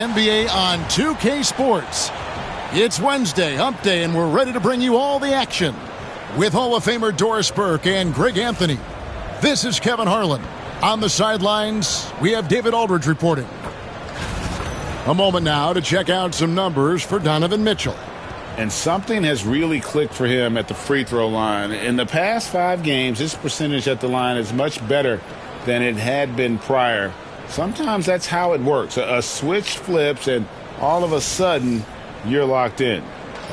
NBA on 2K Sports. It's Wednesday, hump day, and we're ready to bring you all the action. With Hall of Famer Doris Burke and Greg Anthony, this is Kevin Harlan. On the sidelines, we have David Aldridge reporting. A moment now to check out some numbers for Donovan Mitchell. And something has really clicked for him at the free throw line. In the past 5 games, his percentage at the line is much better than it had been prior. Sometimes that's how it works. A switch flips, and all of a sudden, you're locked in.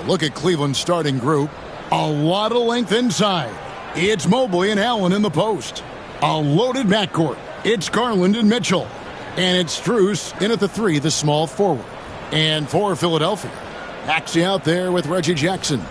Look at Cleveland's starting group. A lot of length inside. It's Mobley and Allen in the post. A loaded backcourt. It's Garland and Mitchell. And it's Strus in at the 3, the small forward. And for Philadelphia, Maxey out there with Reggie Jackson.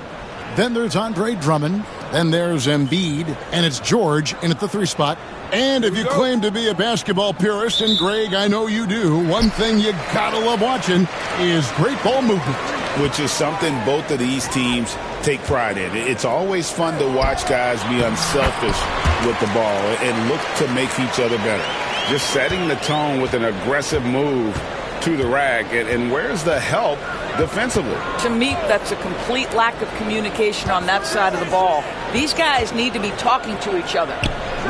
Then there's Andre Drummond. Then there's Embiid. And it's George in at the 3 spot. And if you claim to be a basketball purist, and Greg, I know you do, one thing you gotta love watching is great ball movement. Which is something both of these teams take pride in. It's always fun to watch guys be unselfish with the ball and look to make each other better. Just setting the tone with an aggressive move to the rack. And where's the help defensively? To me, that's a complete lack of communication on that side of the ball. These guys need to be talking to each other.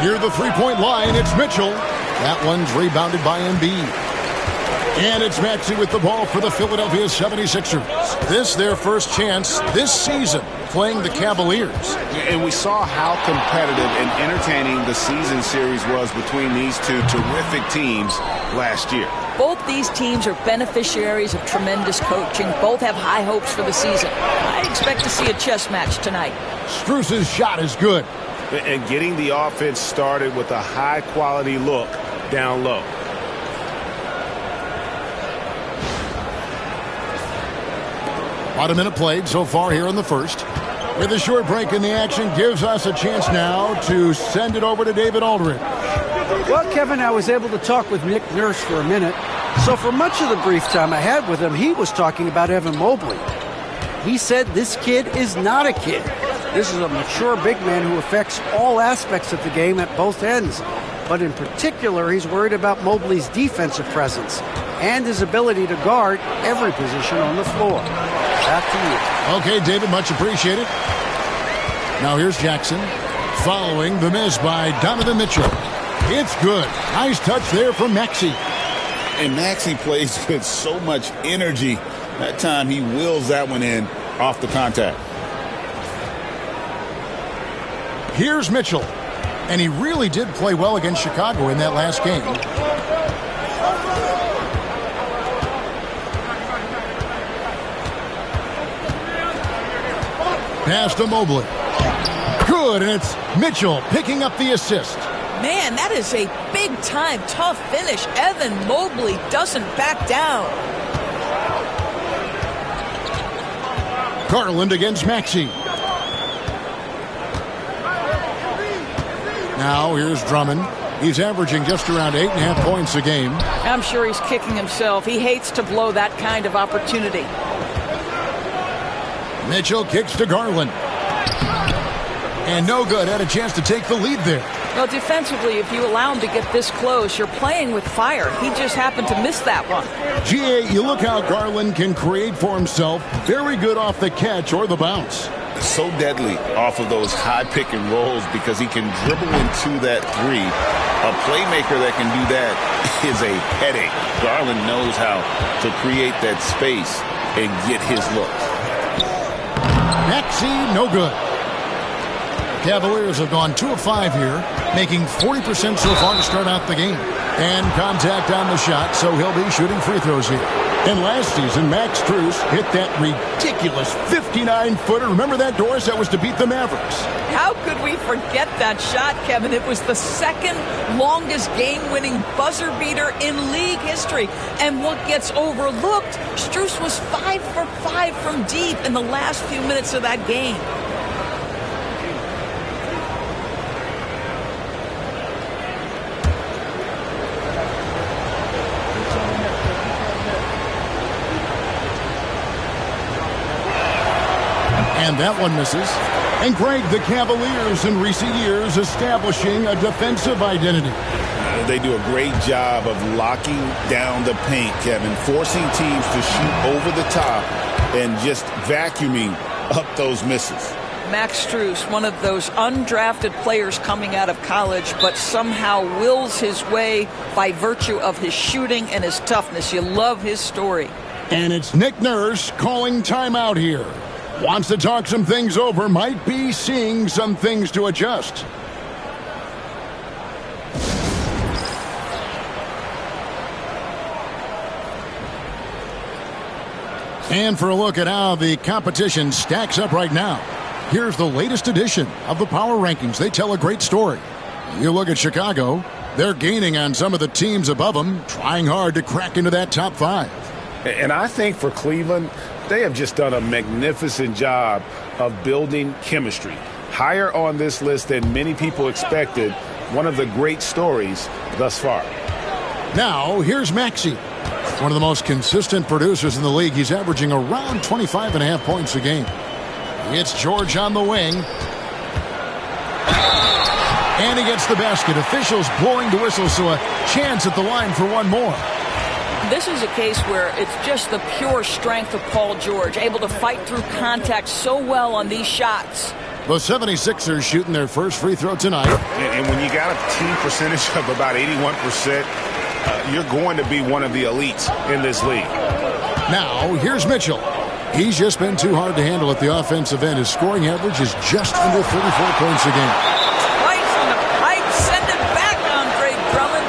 Near the three-point line, it's Mitchell. That one's rebounded by Embiid. And it's Maxey with the ball for the Philadelphia 76ers. This their first chance this season playing the Cavaliers. And we saw how competitive and entertaining the season series was between these two terrific teams last year. Both these teams are beneficiaries of tremendous coaching. Both have high hopes for the season. I expect to see a chess match tonight. Strus's shot is good. And getting the offense started with a high-quality look down low. About a minute played so far here in the first. With a short break in the action, gives us a chance now to send it over to David Aldridge. Well, Kevin, I was able to talk with Nick Nurse for a minute. So for much of the brief time I had with him, he was talking about Evan Mobley. He said this kid is not a kid. This is a mature big man who affects all aspects of the game at both ends. But in particular, he's worried about Mobley's defensive presence and his ability to guard every position on the floor. Back to you. Okay, David, much appreciated. Now here's Jackson following the miss by Donovan Mitchell. It's good. Nice touch there from Maxey. And Maxey plays with so much energy. That time he wills that one in off the contact. Here's Mitchell. And he really did play well against Chicago in that last game. Pass to Mobley. Good, and it's Mitchell picking up the assist. Man, that is a big-time tough finish. Evan Mobley doesn't back down. Garland against Maxey. Now here's Drummond. He's averaging just around 8.5 points a game. I'm sure he's kicking himself. He hates to blow that kind of opportunity. Mitchell kicks to Garland. And no good. Had a chance to take the lead there. Well, defensively, if you allow him to get this close, you're playing with fire. He just happened to miss that one. GA, you look how Garland can create for himself. Very good off the catch or the bounce. So deadly off of those high pick and rolls because he can dribble into that 3. A playmaker that can do that is a headache. Garland knows how to create that space and get his look. Maxey, no good. Cavaliers have gone 2 of 5 here, making 40% so far to start out the game. And contact on the shot, so he'll be shooting free throws here. And last season, Max Strus hit that ridiculous 59-footer. Remember that, Doris? That was to beat the Mavericks. How could we forget that shot, Kevin? It was the second longest game-winning buzzer beater in league history. And what gets overlooked, Strus was 5 for 5 from deep in the last few minutes of that game. And that one misses. And Greg, the Cavaliers in recent years establishing a defensive identity. They do a great job of locking down the paint, Kevin, forcing teams to shoot over the top and just vacuuming up those misses. Max Strus, one of those undrafted players coming out of college, but somehow wills his way by virtue of his shooting and his toughness. You love his story. And it's Nick Nurse calling timeout here. Wants to talk some things over, might be seeing some things to adjust. And for a look at how the competition stacks up right now, here's the latest edition of the Power Rankings. They tell a great story. You look at Chicago, they're gaining on some of the teams above them, trying hard to crack into that top 5. And I think for Cleveland, they have just done a magnificent job of building chemistry. Higher on this list than many people expected. One of the great stories thus far. Now, here's Maxey. One of the most consistent producers in the league. He's averaging around 25.5 points a game. It's George on the wing. And he gets the basket. Officials blowing the whistle, so a chance at the line for one more. This is a case where it's just the pure strength of Paul George, able to fight through contact so well on these shots. The 76ers shooting their first free throw tonight. And when you got a team percentage of about 81%, you're going to be one of the elites in this league. Now, here's Mitchell. He's just been too hard to handle at the offensive end. His scoring average is just under 34 points a game. Twice on the pipe, send it back, Andre Drummond.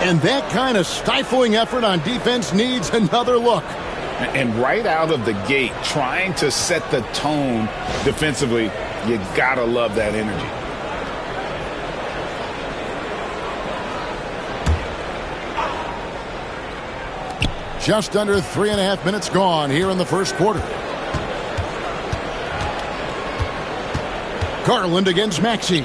And that kind of stifling effort on defense needs another look. And right out of the gate, trying to set the tone defensively, you gotta love that energy. Just under 3.5 minutes gone here in the first quarter. Garland against Maxey.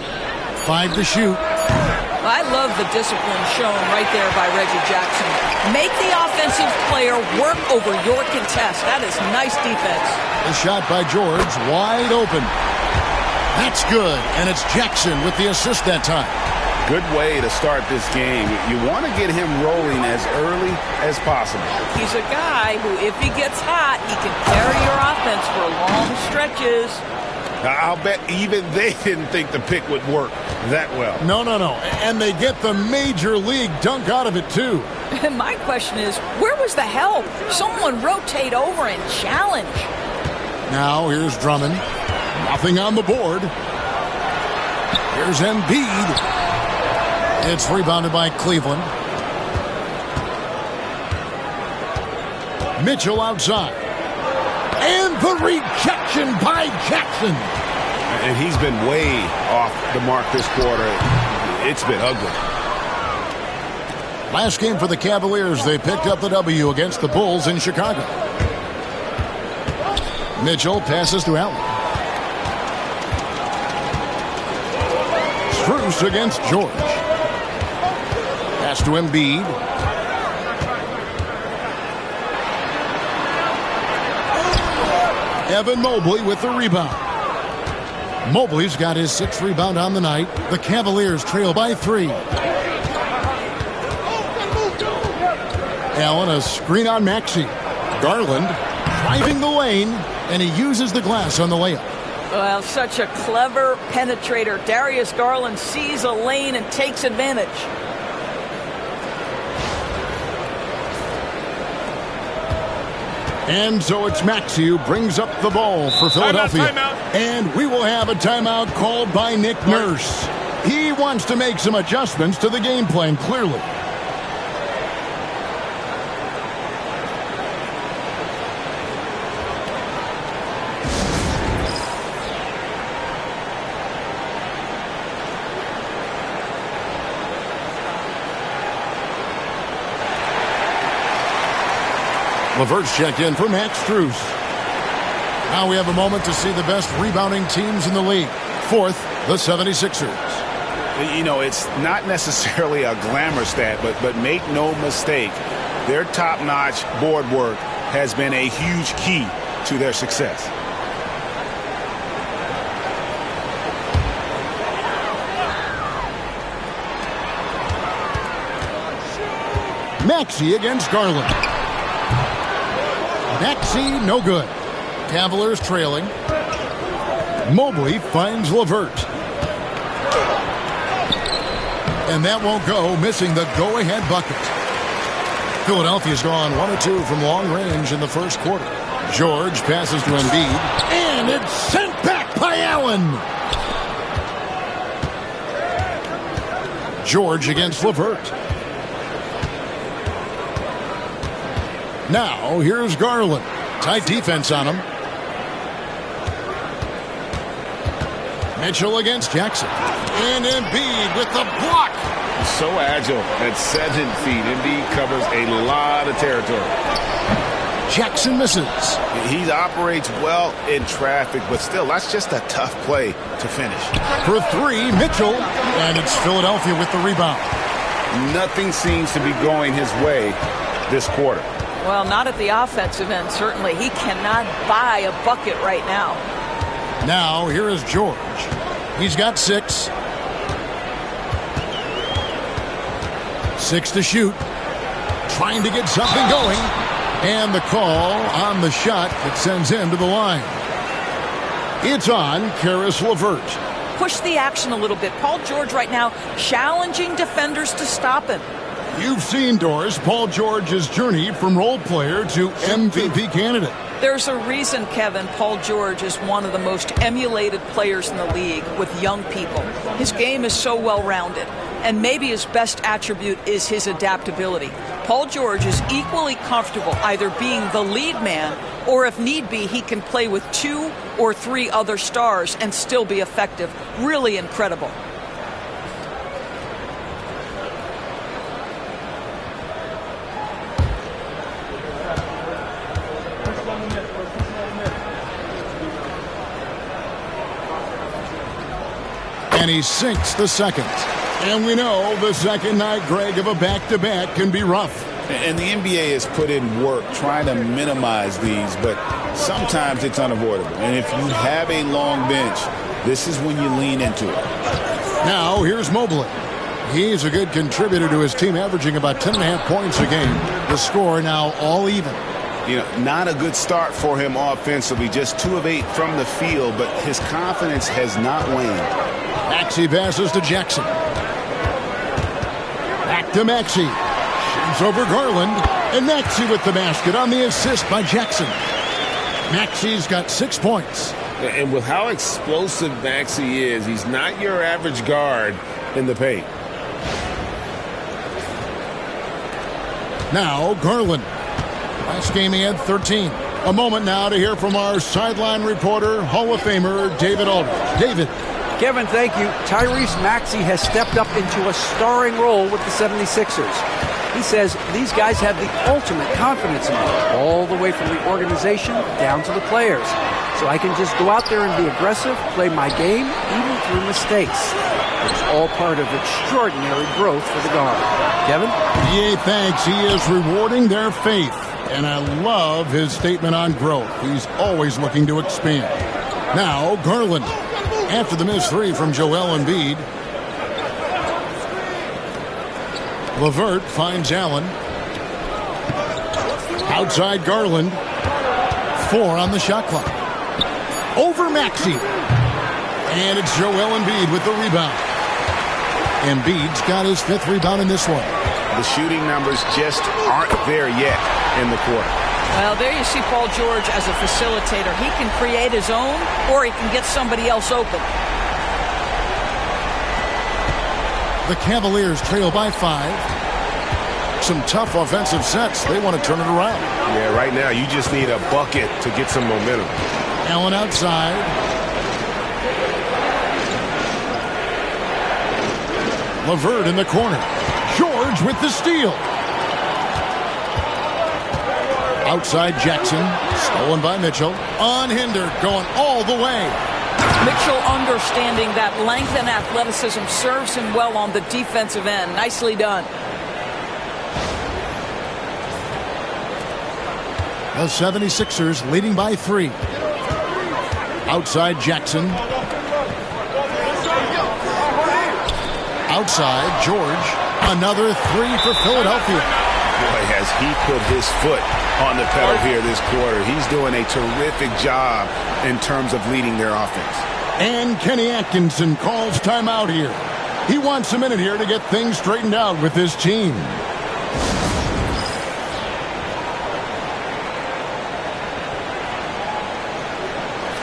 5 to shoot. I love the discipline shown right there by Reggie Jackson. Make the offensive player work over your contest. That is nice defense. The shot by George, wide open. That's good, and it's Jackson with the assist that time. Good way to start this game. You want to get him rolling as early as possible. He's a guy who, if he gets hot, he can carry your offense for long stretches. I'll bet even they didn't think the pick would work that well. No. And they get the major league dunk out of it, too. My question is, where was the help? Someone rotate over and challenge. Now, here's Drummond. Nothing on the board. Here's Embiid. It's rebounded by Cleveland. Mitchell outside. And the rejection by Jackson. And he's been way off the mark this quarter. It's been ugly. Last game for the Cavaliers, they picked up the W against the Bulls in Chicago. Mitchell passes to Allen. Strus against George. Pass to Embiid. Evan Mobley with the rebound. Mobley's got his 6th rebound on the night. The Cavaliers trail by 3. Allen, a screen on Maxey. Garland driving the lane, and he uses the glass on the layup. Well, such a clever penetrator. Darius Garland sees a lane and takes advantage. And so it's Maxey who brings up the ball for Philadelphia. Timeout. And we will have a timeout called by Nick Nurse. He wants to make some adjustments to the game plan, clearly. LeVert's checked in for Max Strus. Now we have a moment to see the best rebounding teams in the league. 4th, the 76ers. You know, it's not necessarily a glamour stat, but make no mistake, their top-notch board work has been a huge key to their success. Maxey against Garland. Maxey, no good. Cavaliers trailing. Mobley finds LeVert. And that won't go, missing the go-ahead bucket. Philadelphia's gone 1 of 2 from long range in the first quarter. George passes to Embiid, and it's sent back by Allen. George against LeVert. Now, here's Garland. Tight defense on him. Mitchell against Jackson. And Embiid with the block. So agile at 7 feet. Embiid covers a lot of territory. Jackson misses. He operates well in traffic, but still, that's just a tough play to finish. For 3, Mitchell. And it's Philadelphia with the rebound. Nothing seems to be going his way this quarter. Well, not at the offensive end, certainly. He cannot buy a bucket right now. Now, here is George. He's got 6. 6 to shoot. Trying to get something going. And the call on the shot that sends him to the line. It's on Caris LeVert. Push the action a little bit. Paul George right now challenging defenders to stop him. You've seen, Doris, Paul George's journey from role player to MVP candidate. There's a reason, Kevin, Paul George is one of the most emulated players in the league with young people. His game is so well-rounded, and maybe his best attribute is his adaptability. Paul George is equally comfortable either being the lead man or, if need be, he can play with 2 or 3 other stars and still be effective. Really incredible. And he sinks the second. And we know the second night, Greg, of a back-to-back can be rough. And the NBA has put in work trying to minimize these, but sometimes it's unavoidable. And if you have a long bench, this is when you lean into it. Now, here's Mobley. He's a good contributor to his team, averaging about 10.5 points a game. The score now all even. You know, not a good start for him offensively, just 2 of 8 from the field, but his confidence has not waned. Maxey passes to Jackson. Back to Maxey. Shoots over Garland. And Maxey with the basket on the assist by Jackson. Maxey's got 6 points. And with how explosive Maxey is, he's not your average guard in the paint. Now Garland. Last game he had 13. A moment now to hear from our sideline reporter, Hall of Famer David Aldridge. David. Kevin, thank you. Tyrese Maxey has stepped up into a starring role with the 76ers. He says these guys have the ultimate confidence in me, all the way from the organization down to the players. So I can just go out there and be aggressive, play my game, even through mistakes. It's all part of extraordinary growth for the guard. Kevin? Yeah, thanks. He is rewarding their faith. And I love his statement on growth. He's always looking to expand. Now, Garland. After the missed 3 from Joel Embiid. LeVert finds Allen. Outside Garland. 4 on the shot clock. Over Maxey. And it's Joel Embiid with the rebound. Embiid's got his 5th rebound in this one. The shooting numbers just aren't there yet in the quarter. Well, there you see Paul George as a facilitator. He can create his own, or he can get somebody else open. The Cavaliers trail by 5. Some tough offensive sets. They want to turn it around. Yeah, right now you just need a bucket to get some momentum. Allen outside. LeVert in the corner. George with the steal. Outside Jackson, stolen by Mitchell. Unhindered, going all the way. Mitchell understanding that length and athleticism serves him well on the defensive end. Nicely done. The 76ers leading by 3. Outside Jackson. Outside George. Another 3 for Philadelphia. Boy, has he put his foot on the pedal here this quarter. He's doing a terrific job in terms of leading their offense. And Kenny Atkinson calls timeout here. He wants a minute here to get things straightened out with his team.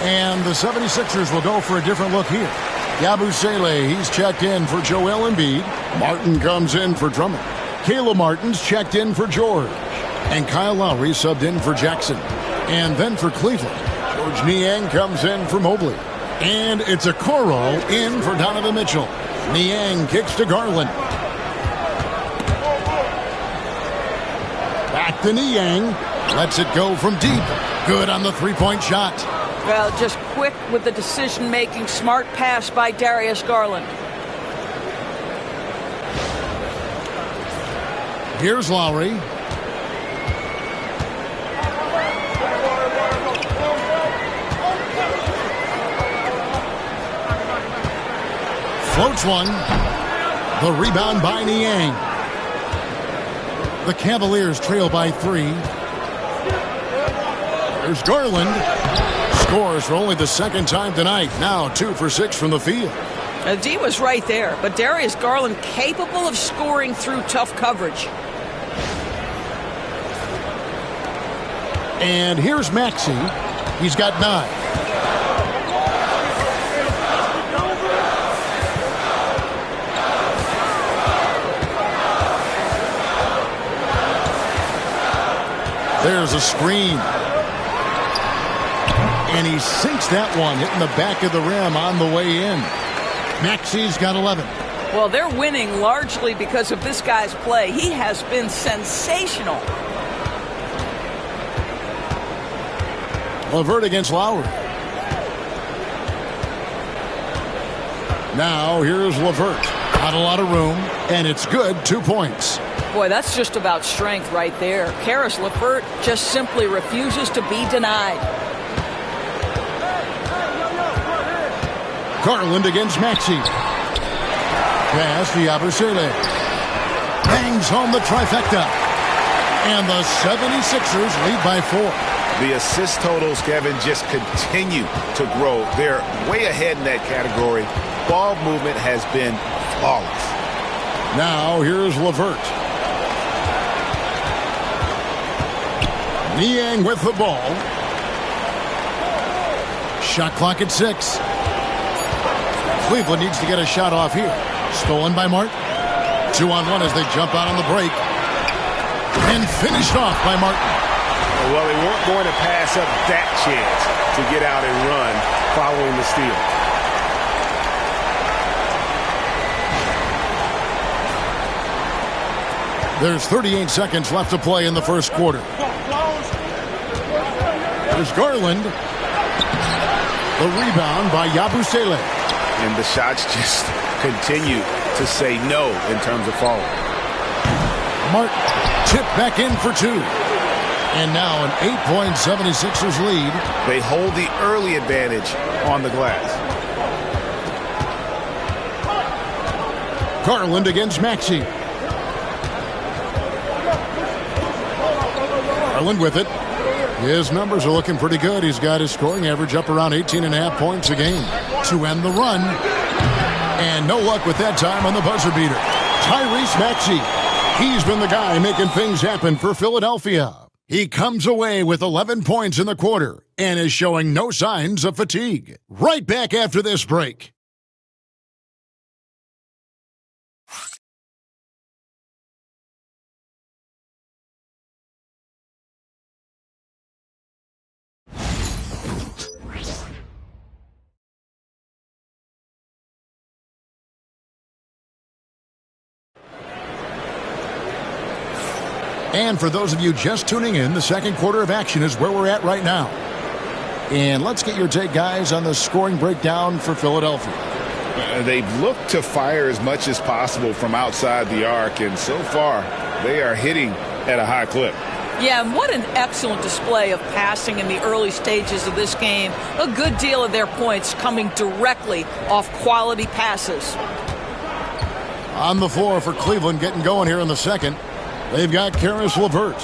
And the 76ers will go for a different look here. Yabusele, he's checked in for Joel Embiid. Martin comes in for Drummond. Caleb Martin's checked in for George. And Kyle Lowry subbed in for Jackson. And then for Cleveland, George Niang comes in for Mobley. And it's a Okoro in for Donovan Mitchell. Niang kicks to Garland. Back to Niang. Lets it go from deep. Good on the three-point shot. Well, just quick with the decision-making. Smart pass by Darius Garland. Here's Lowry. Floats one. The rebound by Niang. The Cavaliers trail by 3. There's Garland. Scores for only the second time tonight. Now 2 for 6 from the field. D was right there, but Darius Garland capable of scoring through tough coverage. And here's Maxey. He's got 9. There's a screen. And he sinks that one, hitting the back of the rim on the way in. Maxey's got 11. Well, they're winning largely because of this guy's play. He has been sensational. LeVert against Lowry. Now here's LeVert. Not a lot of room, and it's good. 2 points. Boy, that's just about strength right there. Karis LeVert just simply refuses to be denied. Garland against Maxey. Pass to Yabusele. Bangs home the trifecta. And the 76ers lead by 4. The assist totals, Kevin, just continue to grow. They're way ahead in that category. Ball movement has been flawless. Now here's LeVert. Niang with the ball. Shot clock at 6. Cleveland needs to get a shot off here. Stolen by Martin. 2-on-1 as they jump out on the break. And finished off by Martin. Well, they weren't going to pass up that chance to get out and run following the steal. There's 38 seconds left to play in the first quarter. There's Garland. The rebound by Yabusele. And the shots just continue to say no in terms of falling. Martin tipped back in for 2. And now an 8-point 76ers lead. They hold the early advantage on the glass. Garland against Maxey. Garland with it. His numbers are looking pretty good. He's got his scoring average up around 18.5 points a game to end the run. And no luck with that time on the buzzer beater. Tyrese Maxey. He's been the guy making things happen for Philadelphia. He comes away with 11 points in the quarter and is showing no signs of fatigue. Right back after this break. And for those of you just tuning in, the second quarter of action is where we're at right now. And let's get your take, guys, on the scoring breakdown for Philadelphia. They've looked to fire as much as possible from outside the arc, and so far they are hitting at a high clip. Yeah, and what an excellent display of passing in the early stages of this game. A good deal of their points coming directly off quality passes. On the floor for Cleveland, getting going here in the second. They've got Karis LeVert.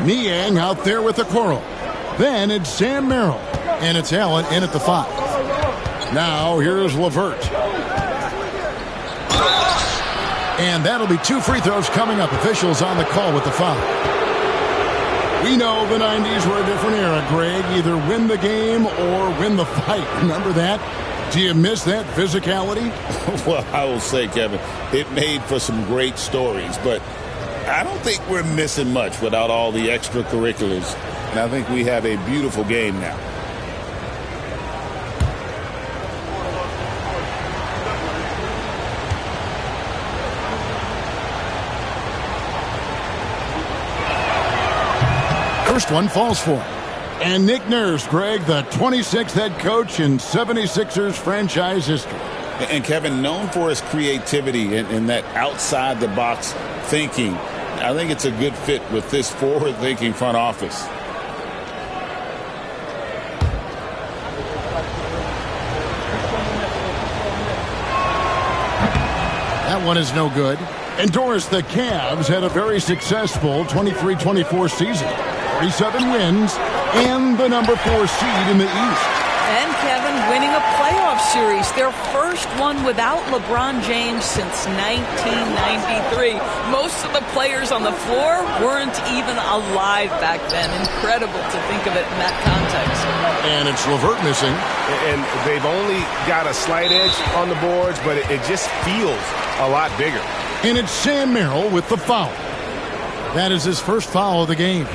Niang out there with the quarrel. Then it's Sam Merrill. And it's Allen in at the 5. Now here's LeVert. And that'll be 2 free throws coming up. Officials on the call with the foul. We know the 90s were a different era, Greg. Either win the game or win the fight. Remember that? Do you miss that physicality? Well, I will say, Kevin, it made for some great stories, but I don't think we're missing much without all the extracurriculars. And I think we have a beautiful game now. First one falls for him. And Nick Nurse, Greg, the 26th head coach in 76ers franchise history. And Kevin, known for his creativity and that outside-the-box thinking, I think it's a good fit with this forward-thinking front office. That one is no good. And Doris, the Cavs had a very successful 23-24 season. 47 wins and the number 4 seed in the East. And Kevin winning a playoff series, their first one without LeBron James since 1993. Most of the players on the floor weren't even alive back then. Incredible to think of it in that context. And it's LeVert missing. And they've only got a slight edge on the boards, but it just feels a lot bigger. And it's Sam Merrill with the foul. That is his first foul of the game.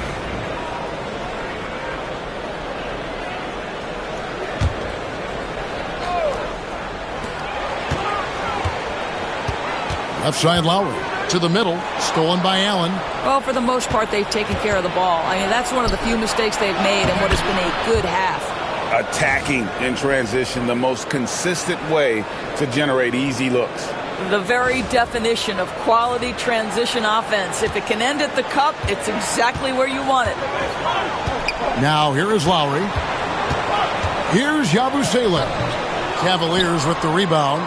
Left side Lowry to the middle, stolen by Allen. Well, for the most part, they've taken care of the ball. I mean, that's one of the few mistakes they've made in what has been a good half. Attacking in transition, the most consistent way to generate easy looks. The very definition of quality transition offense. If it can end at the cup, it's exactly where you want it. Now here is Lowry. Here's Yabusele. Cavaliers with the rebound.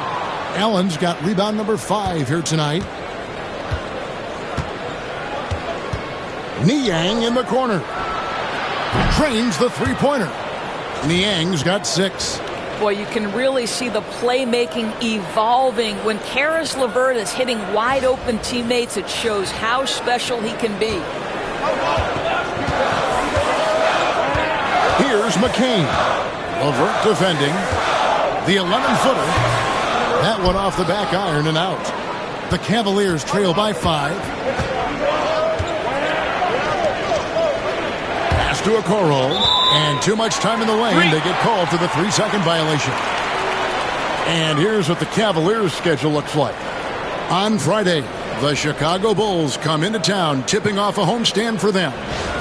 Allen's got rebound number 5 here tonight. Niang in the corner. Drains the three-pointer. Niang's got 6. Boy, you can really see the playmaking evolving. When Karis LeVert is hitting wide-open teammates, it shows how special he can be. Here's McCain. LeVert defending. The 11-footer. That one off the back iron and out. The Cavaliers trail by 5. Pass to Okoro. And too much time in the lane. They get called for the 3-second violation. And here's what the Cavaliers' schedule looks like. On Friday, the Chicago Bulls come into town, tipping off a homestand for them.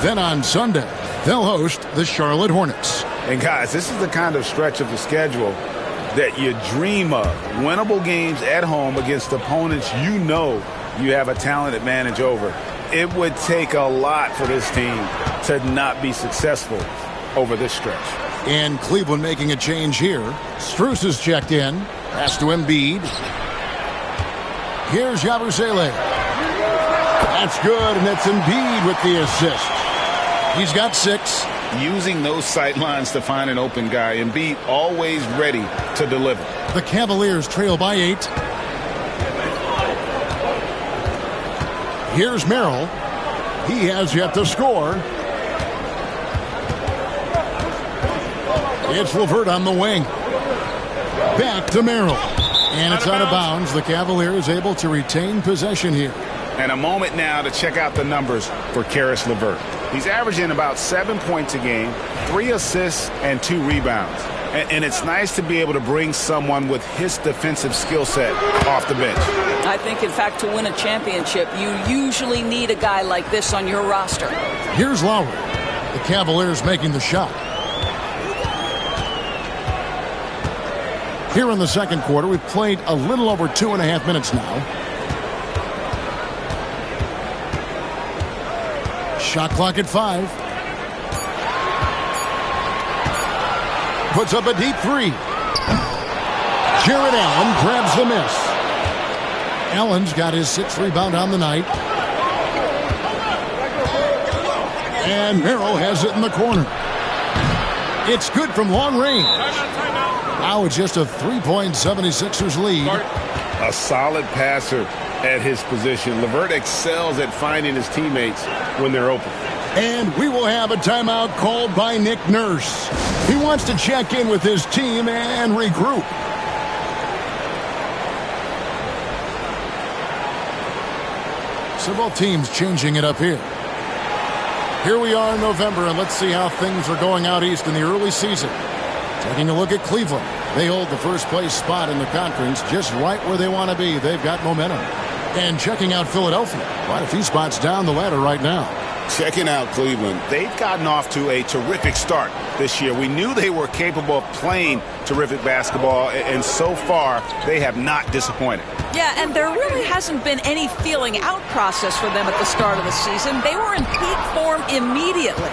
Then on Sunday, they'll host the Charlotte Hornets. And guys, this is the kind of stretch of the schedule that you dream of. Winnable games at home against opponents you know you have a talent advantage over. It would take a lot for this team to not be successful over this stretch. And Cleveland making a change here. Strus is checked in. Pass to Embiid. Here's Yabusele. That's good, and that's Embiid with the assist. He's got 6. Using those sight lines to find an open guy. Embiid always ready to deliver. The Cavaliers trail by 8. Here's Merrill. He has yet to score. It's LeVert on the wing. Back to Merrill. And it's out of bounds. The Cavaliers able to retain possession here. And a moment now to check out the numbers for Karis LeVert. He's averaging about 7 points a game, 3 assists, and 2 rebounds. And it's nice to be able to bring someone with his defensive skill set off the bench. I think, in fact, to win a championship, you usually need a guy like this on your roster. Here's Lowry. The Cavaliers making the shot. Here in the second quarter, we've played a little over 2.5 minutes now. Shot clock at 5. Puts up a deep 3. Jared Allen grabs the miss. Allen's got his 6th rebound on the night. And Merrill has it in the corner. It's good from long range. Now it's just a 3-point 76ers lead. A solid passer at his position. LeVert excels at finding his teammates when they're open. And we will have a timeout called by Nick Nurse. He wants to check in with his team and regroup. Several teams changing it up here. Here we are in November, and let's see how things are going out east in the early season. Taking a look at Cleveland. They hold the first place spot in the conference just right where they want to be. They've got momentum. And checking out Philadelphia. Quite a few spots down the ladder right now. Checking out Cleveland. They've gotten off to a terrific start this year. We knew they were capable of playing terrific basketball, and so far they have not disappointed. Yeah, and there really hasn't been any feeling out process for them at the start of the season. They were in peak form immediately.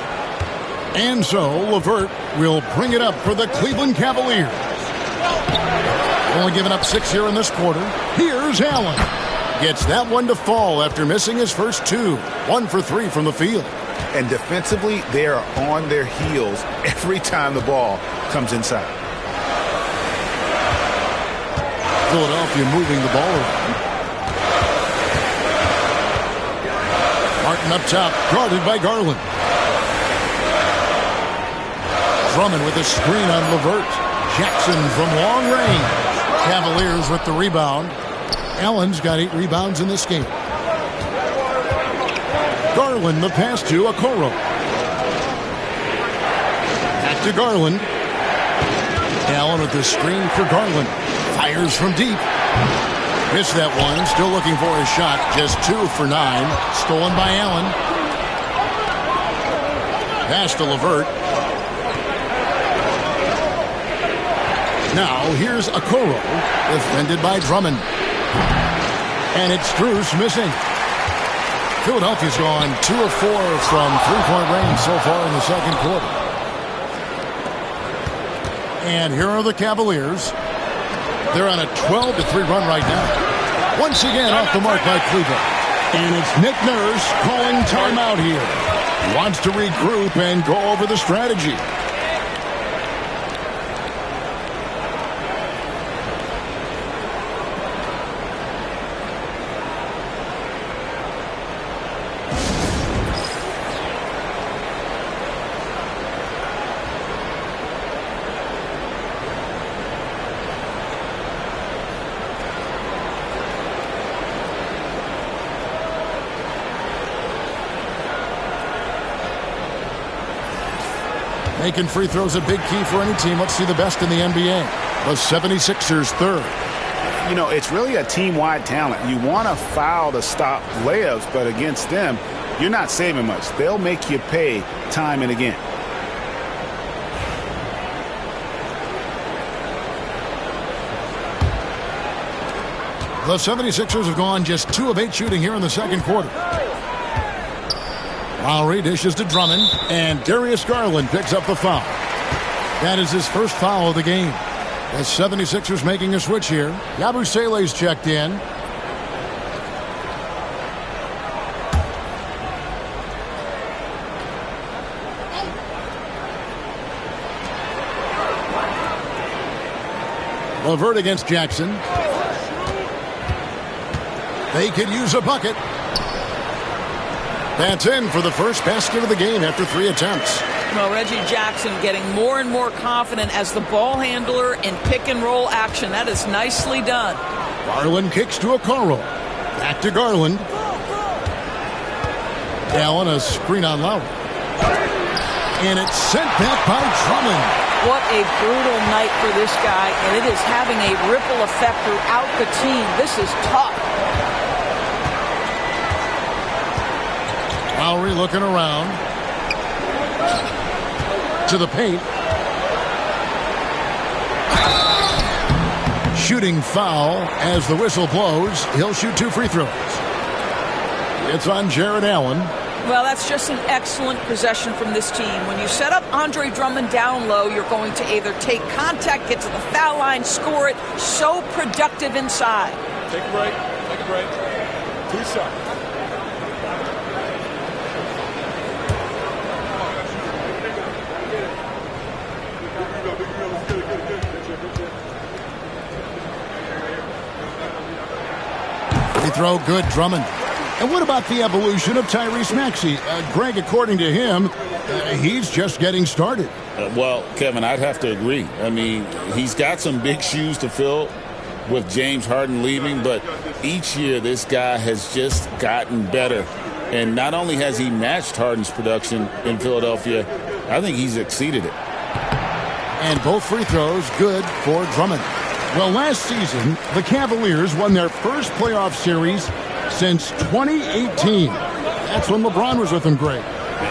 And so LeVert will bring it up for the Cleveland Cavaliers. Only giving up 6 here in this quarter. Here's Allen. Gets that one to fall after missing his first 2. 1 for 3 from the field. And defensively, they are on their heels every time the ball comes inside. Philadelphia moving the ball around. Martin up top, guarded by Garland. Drummond with a screen on LeVert. Jackson from long range. Cavaliers with the rebound. Allen's got 8 rebounds in this game. Garland the pass to Okoro. Back to Garland. Allen with the screen for Garland. Fires from deep. Missed that one. Still looking for his shot. Just 2 for 9. Stolen by Allen. Pass to LeVert. Now here's Okoro. Defended by Drummond. And it's Strus missing. Philadelphia's gone 2 of 4 from 3-point range so far in the second quarter. And here are the Cavaliers. They're on a 12-3 run right now. Once again off the mark by Cleveland. And it's Nick Nurse calling timeout here. He wants to regroup and go over the strategy. Making free throws a big key for any team. Let's see the best in the NBA. The 76ers third. You know, it's really a team-wide talent. You want to foul to stop layups, but against them, you're not saving much. They'll make you pay time and again. The 76ers have gone just 2 of 8 shooting here in the second quarter. Lowry dishes to Drummond, and Darius Garland picks up the foul. That is his first foul of the game. The 76ers making a switch here. Yabusele's checked in. LeVert against Jackson. They could use a bucket. That's in for the first basket of the game after 3 attempts. Well, Reggie Jackson getting more and more confident as the ball handler in pick-and-roll action. That is nicely done. Garland kicks to Okoro. Back to Garland. Allen a screen on Lowry. And it's sent back by Drummond. What a brutal night for this guy, and it is having a ripple effect throughout the team. This is tough. Lowry looking around. To the paint. Shooting foul as the whistle blows. He'll shoot 2 free throws. It's on Jared Allen. Well, that's just an excellent possession from this team. When you set up Andre Drummond down low, you're going to either take contact, get to the foul line, score it. So productive inside. Take a break. Take a break. 2 shots. throw, good, Drummond. And what about the evolution of Tyrese Maxey? Greg, according to him, he's just getting started. Well, Kevin, I'd have to agree. I mean, he's got some big shoes to fill with James Harden leaving, but each year this guy has just gotten better. And not only has he matched Harden's production in Philadelphia, I think he's exceeded it. And both free throws good for Drummond. Well, last season, the Cavaliers won their first playoff series since 2018. That's when LeBron was with them, Greg.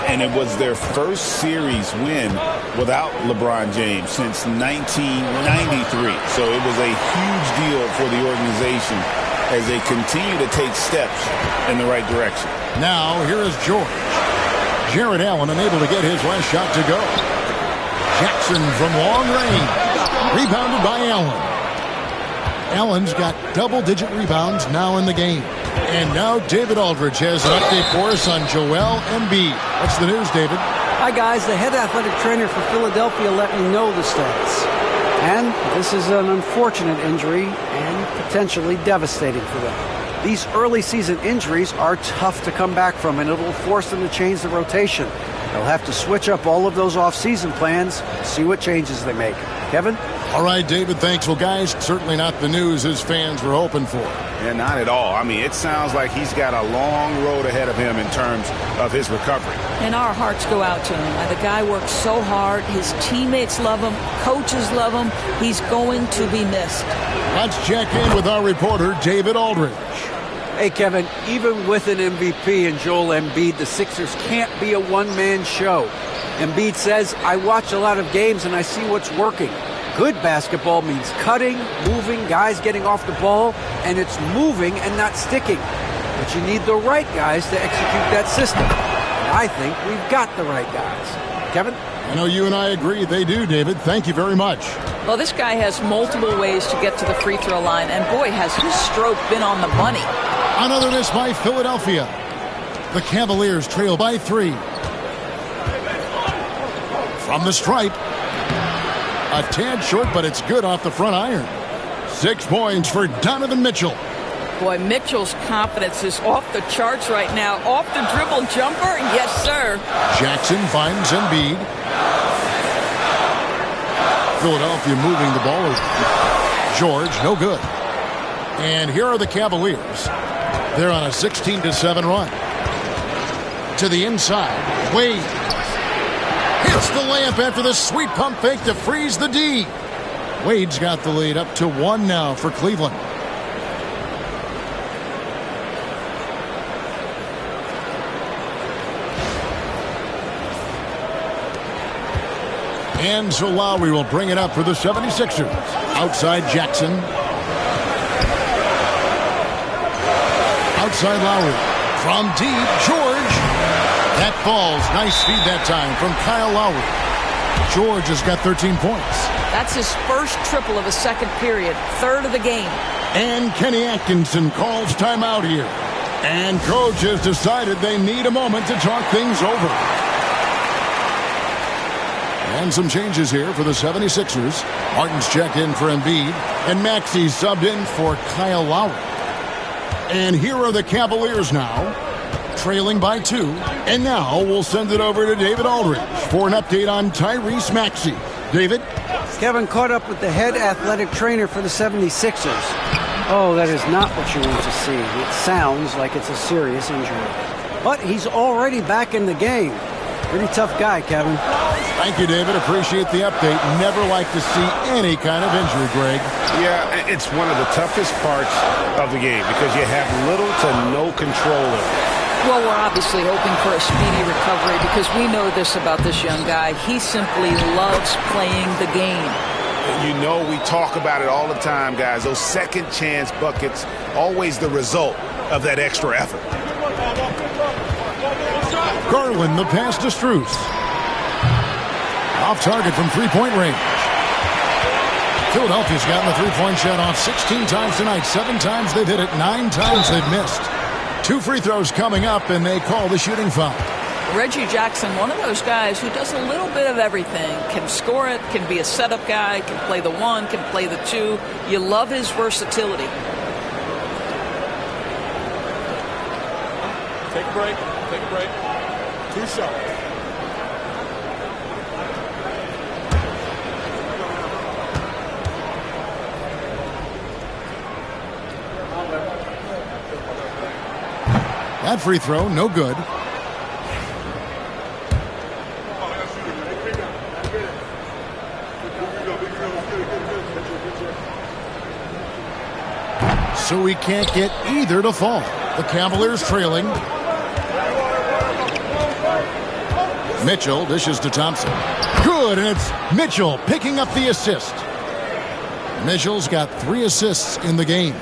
And it was their first series win without LeBron James since 1993. So it was a huge deal for the organization as they continue to take steps in the right direction. Now, here is George. Jarrett Allen unable to get his last shot to go. Jackson from long range. Rebounded by Allen. Allen's got double-digit rebounds now in the game. And now David Aldridge has an update for us on Joel Embiid. What's the news, David? Hi, guys. The head athletic trainer for Philadelphia let me know the stats. And this is an unfortunate injury and potentially devastating for them. These early season injuries are tough to come back from, and it will force them to change the rotation. They'll have to switch up all of those off-season plans, see what changes they make. Kevin? All right, David, thanks. Well, guys, certainly not the news his fans were hoping for. Yeah, not at all. I mean, it sounds like he's got a long road ahead of him in terms of his recovery. And our hearts go out to him. The guy works so hard. His teammates love him. Coaches love him. He's going to be missed. Let's check in with our reporter, David Aldridge. Hey, Kevin, even with an MVP and Joel Embiid, the Sixers can't be a one-man show. Embiid says, I watch a lot of games and I see what's working. Good basketball means cutting, moving, guys getting off the ball, and it's moving and not sticking. But you need the right guys to execute that system. And I think we've got the right guys. Kevin? I know you and I agree they do, David. Thank you very much. Well, this guy has multiple ways to get to the free throw line, and boy, has his stroke been on the money. Another miss by Philadelphia. The Cavaliers trail by 3. From the stripe. A tad short, but it's good off the front iron. 6 points for Donovan Mitchell. Boy, Mitchell's confidence is off the charts right now. Off the dribble jumper, yes, sir. Jackson finds Embiid. Philadelphia moving the ball over. George, no good. And here are the Cavaliers. They're on a 16-7 run. To the inside, Wade. Hits the layup after the sweet pump fake to freeze the D. Wade's got the lead up to 1 now for Cleveland. And so Lowry will bring it up for the 76ers. Outside Jackson. Outside Lowry. From deep, George. That falls. Nice feed that time from Kyle Lowry. George has got 13 points. That's his first triple of a second period. Third of the game. And Kenny Atkinson calls timeout here. And coach has decided they need a moment to talk things over. And some changes here for the 76ers. Martin's check in for Embiid. And Maxey subbed in for Kyle Lowry. And here are the Cavaliers now, trailing by 2. And now we'll send it over to David Aldridge for an update on Tyrese Maxey. David? Kevin caught up with the head athletic trainer for the 76ers. Oh, that is not what you want to see. It sounds like it's a serious injury. But he's already back in the game. Pretty tough guy, Kevin. Thank you, David. Appreciate the update. Never like to see any kind of injury, Greg. Yeah, it's one of the toughest parts of the game because you have little to no control of it. Well, we're obviously hoping for a speedy recovery because we know this about this young guy. He simply loves playing the game. You know, we talk about it all the time, guys. Those second chance buckets, always the result of that extra effort. Garland, the pass to Strus. Off target from three-point range. Philadelphia's gotten the three-point shot off 16 times tonight. 7 times they've hit it. 9 times they've missed. 2 free throws coming up, and they call the shooting foul. Reggie Jackson, one of those guys who does a little bit of everything. Can score it, can be a setup guy, can play the 1, can play the 2. You love his versatility. Take a break. Take a break. 2 shots. That free throw, no good. So we can't get either to fall. The Cavaliers trailing. Mitchell dishes to Thompson. Good, and it's Mitchell picking up the assist. Mitchell's got 3 assists in the game.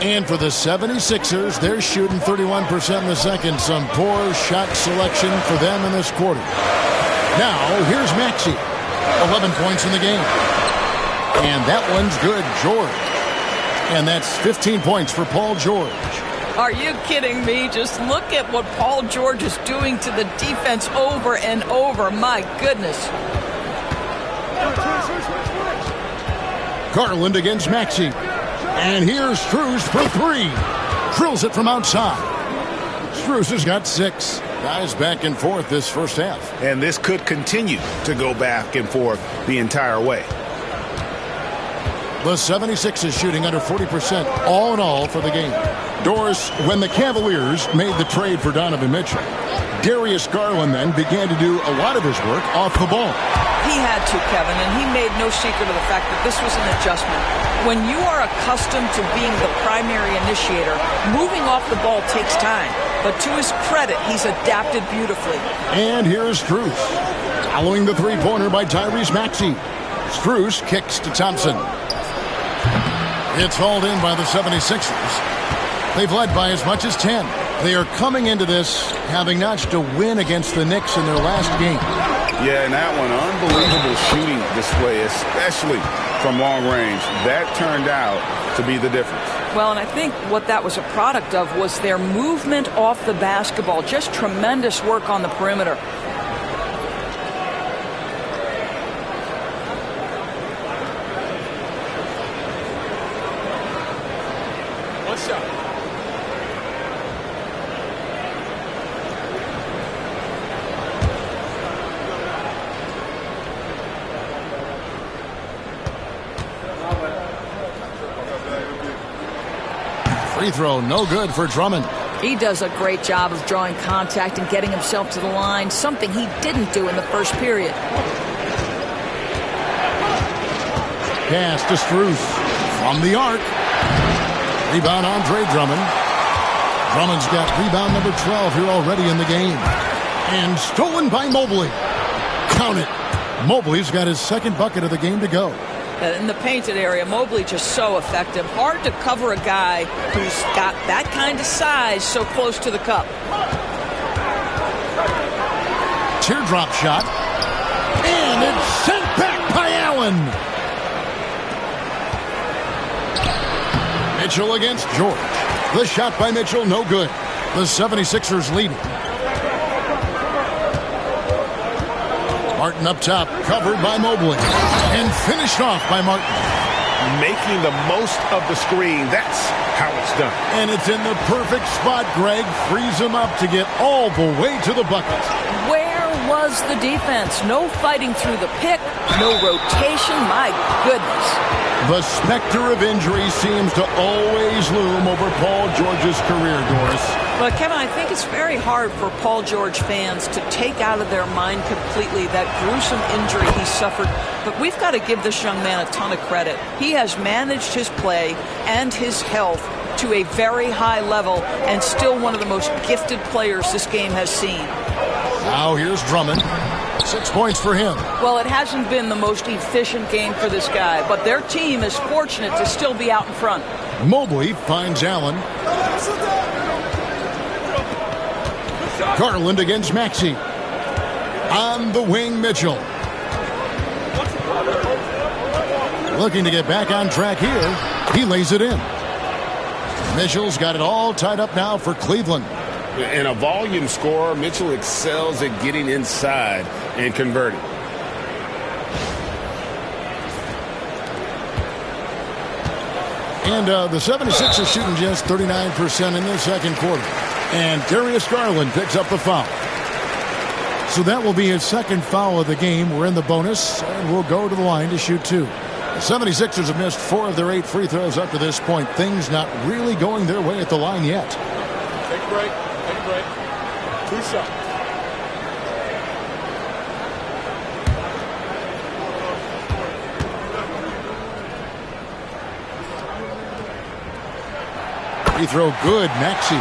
And for the 76ers, they're shooting 31% in the second. Some poor shot selection for them in this quarter. Now, here's Maxey. 11 points in the game. And that one's good, George. And that's 15 points for Paul George. Are you kidding me? Just look at what Paul George is doing to the defense over and over. My goodness. Garland against Maxey. And here's Strus for 3. Drills it from outside. Strus has got 6. Guys back and forth this first half. And this could continue to go back and forth the entire way. The 76ers shooting under 40% all in all for the game. Doris, when the Cavaliers made the trade for Donovan Mitchell, Darius Garland then began to do a lot of his work off the ball. He had to, Kevin, and he made no secret of the fact that this was an adjustment. When you are accustomed to being the primary initiator, moving off the ball takes time. But to his credit, he's adapted beautifully. And here's Strus. Following the three-pointer by Tyrese Maxey. Strus kicks to Thompson. It's hauled in by the 76ers. They've led by as much as 10. They are coming into this having notched a win against the Knicks in their last game. Yeah, and that one, unbelievable shooting display, especially from long range. That turned out to be the difference. Well, and I think what that was a product of was their movement off the basketball. Just tremendous work on the perimeter. One shot. Free throw, no good for Drummond. He does a great job of drawing contact and getting himself to the line, something he didn't do in the first period. Pass to Strus from the arc. Rebound, Andre Drummond. Drummond's got rebound number 12 here already in the game. And stolen by Mobley. Count it. Mobley's got his second bucket of the game to go. In the painted area, Mobley just so effective. Hard to cover a guy who's got that kind of size so close to the cup. Teardrop shot. And it's sent back by Allen. Mitchell against George. The shot by Mitchell, no good. The 76ers leading. Martin up top, covered by Mobley. And finished off by Martin. Making the most of the screen. That's how it's done. And it's in the perfect spot, Greg. Frees him up to get all the way to the bucket. Where was the defense? No fighting through the pick, no rotation. My goodness. The specter of injury seems to always loom over Paul George's career, Doris. But, Kevin, I think it's very hard for Paul George fans to take out of their mind completely that gruesome injury he suffered. But we've got to give this young man a ton of credit. He has managed his play and his health to a very high level and still one of the most gifted players this game has seen. Now here's Drummond. 6 points for him. Well, it hasn't been the most efficient game for this guy, but their team is fortunate to still be out in front. Mobley finds Allen. Garland against Maxey. On the wing, Mitchell. Looking to get back on track here. He lays it in. Mitchell's got it all tied up now for Cleveland. And a volume scorer, Mitchell excels at getting inside and converting. And the 76ers shooting just 39% in the second quarter. And Darius Garland picks up the foul. So that will be his second foul of the game. We're in the bonus, and we'll go to the line to shoot 2. The 76ers have missed 4 of their 8 free throws up to this point. Things not really going their way at the line yet. Take a break. Take a break. 2 shots. Free throw good, Maxey.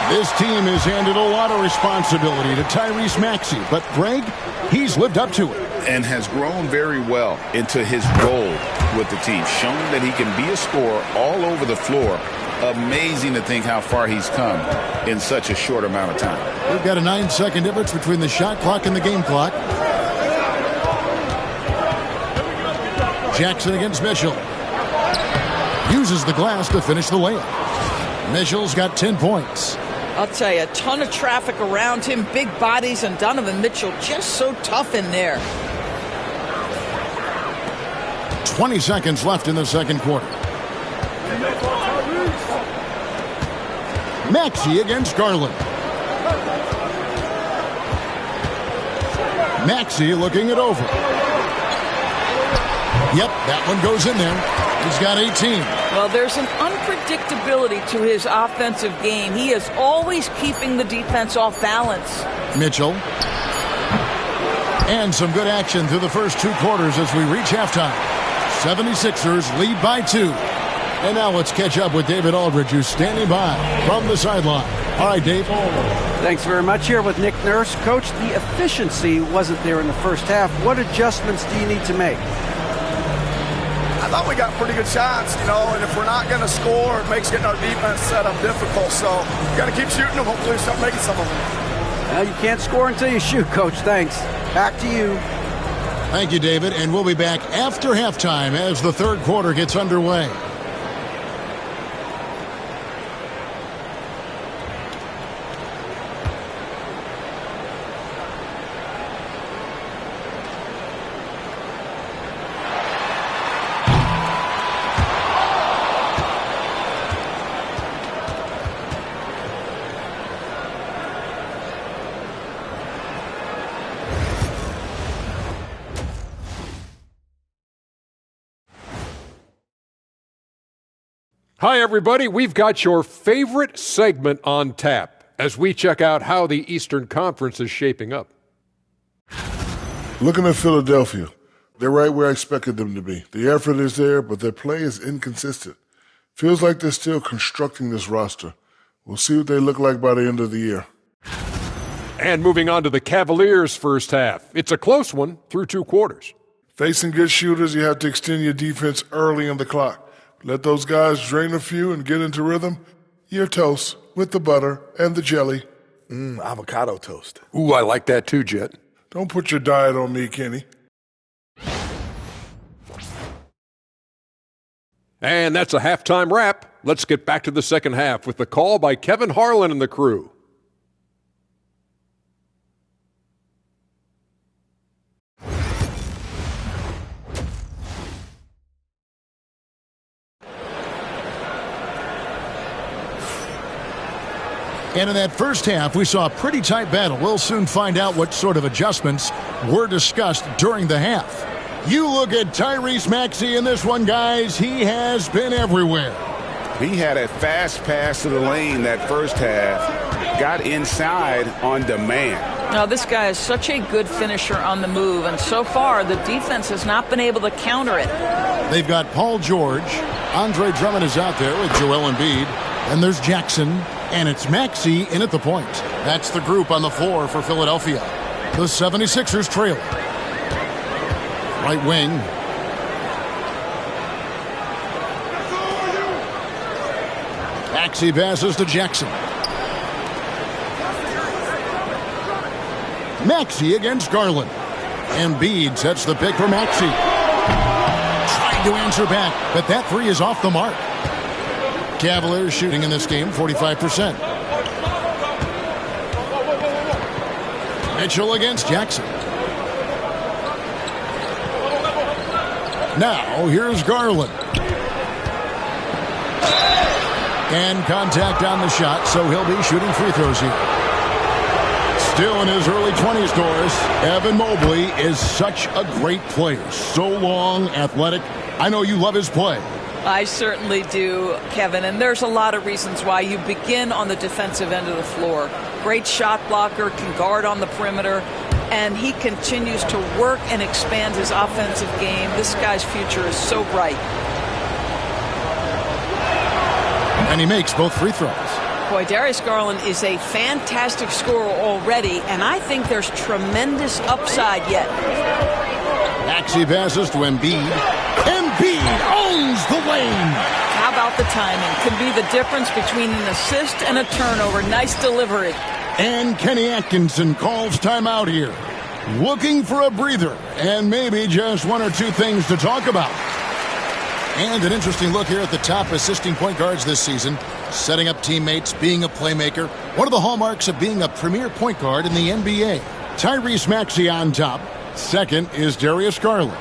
This team has handed a lot of responsibility to Tyrese Maxey, but Greg, he's lived up to it. And has grown very well into his role with the team, showing that he can be a scorer all over the floor. Amazing to think how far he's come in such a short amount of time. We've got a 9-second difference between the shot clock and the game clock. Jackson against Mitchell. Uses the glass to finish the layup. Mitchell's got 10 points. I'll tell you, a ton of traffic around him, big bodies, and Donovan Mitchell just so tough in there. 20 seconds left in the second quarter. Maxey against Garland. Maxey looking it over. Yep, that one goes in there. He's got 18. Well, there's an unpredictability to his offensive game. He is always keeping the defense off balance. Mitchell. And some good action through the first 2 quarters as we reach halftime. 76ers lead by 2. And now let's catch up with David Aldridge, who's standing by from the sideline. All right, Dave. Thanks very much. Here with Nick Nurse. Coach, the efficiency wasn't there in the first half. What adjustments do you need to make? I thought we got pretty good shots, and if we're not going to score, it makes getting our defense set up difficult. So we got to keep shooting them. Hopefully, start making some of them. Well, you can't score until you shoot, Coach. Thanks. Back to you. Thank you, David. And we'll be back after halftime as the third quarter gets underway. Hi, everybody. We've got your favorite segment on tap as we check out how the Eastern Conference is shaping up. Looking at Philadelphia, they're right where I expected them to be. The effort is there, but their play is inconsistent. Feels like they're still constructing this roster. We'll see what they look like by the end of the year. And moving on to the Cavaliers' first half. It's a close one through 2 quarters. Facing good shooters, you have to extend your defense early in the clock. Let those guys drain a few and get into rhythm. You're toast with the butter and the jelly. Avocado toast. Ooh, I like that too, Jet. Don't put your diet on me, Kenny. And that's a halftime wrap. Let's get back to the second half with the call by Kevin Harlan and the crew. And in that first half, we saw a pretty tight battle. We'll soon find out what sort of adjustments were discussed during the half. You look at Tyrese Maxey in this one, guys. He has been everywhere. He had a fast pass to the lane that first half. Got inside on demand. Now, this guy is such a good finisher on the move, and so far the defense has not been able to counter it. They've got Paul George. Andre Drummond is out there with Joel Embiid. And there's Jackson, and it's Maxey in at the point. That's the group on the floor for Philadelphia. The 76ers trail. Right wing. Maxey passes to Jackson. Maxey against Garland. Embiid sets the pick for Maxey. Trying to answer back, but that three is off the mark. Cavaliers shooting in this game 45%. Mitchell against Jackson. Now here's Garland. And contact on the shot, so he'll be shooting free throws here. Still in his early 20s, Doris, Evan Mobley is such a great player. So long, athletic. I know you love his play. I certainly do, Kevin, and there's a lot of reasons why. You begin on the defensive end of the floor. Great shot blocker, can guard on the perimeter, and he continues to work and expand his offensive game. This guy's future is so bright. And he makes both free throws. Boy, Darius Garland is a fantastic scorer already, and I think there's tremendous upside yet. Maxey passes to Embiid. Embiid owns the lane. How about the timing? Can be the difference between an assist and a turnover. Nice delivery. And Kenny Atkinson calls timeout here. Looking for a breather and maybe just one or two things to talk about. And an interesting look here at the top assisting point guards this season. Setting up teammates, being a playmaker. One of the hallmarks of being a premier point guard in the NBA. Tyrese Maxey on top. Second is Darius Garland.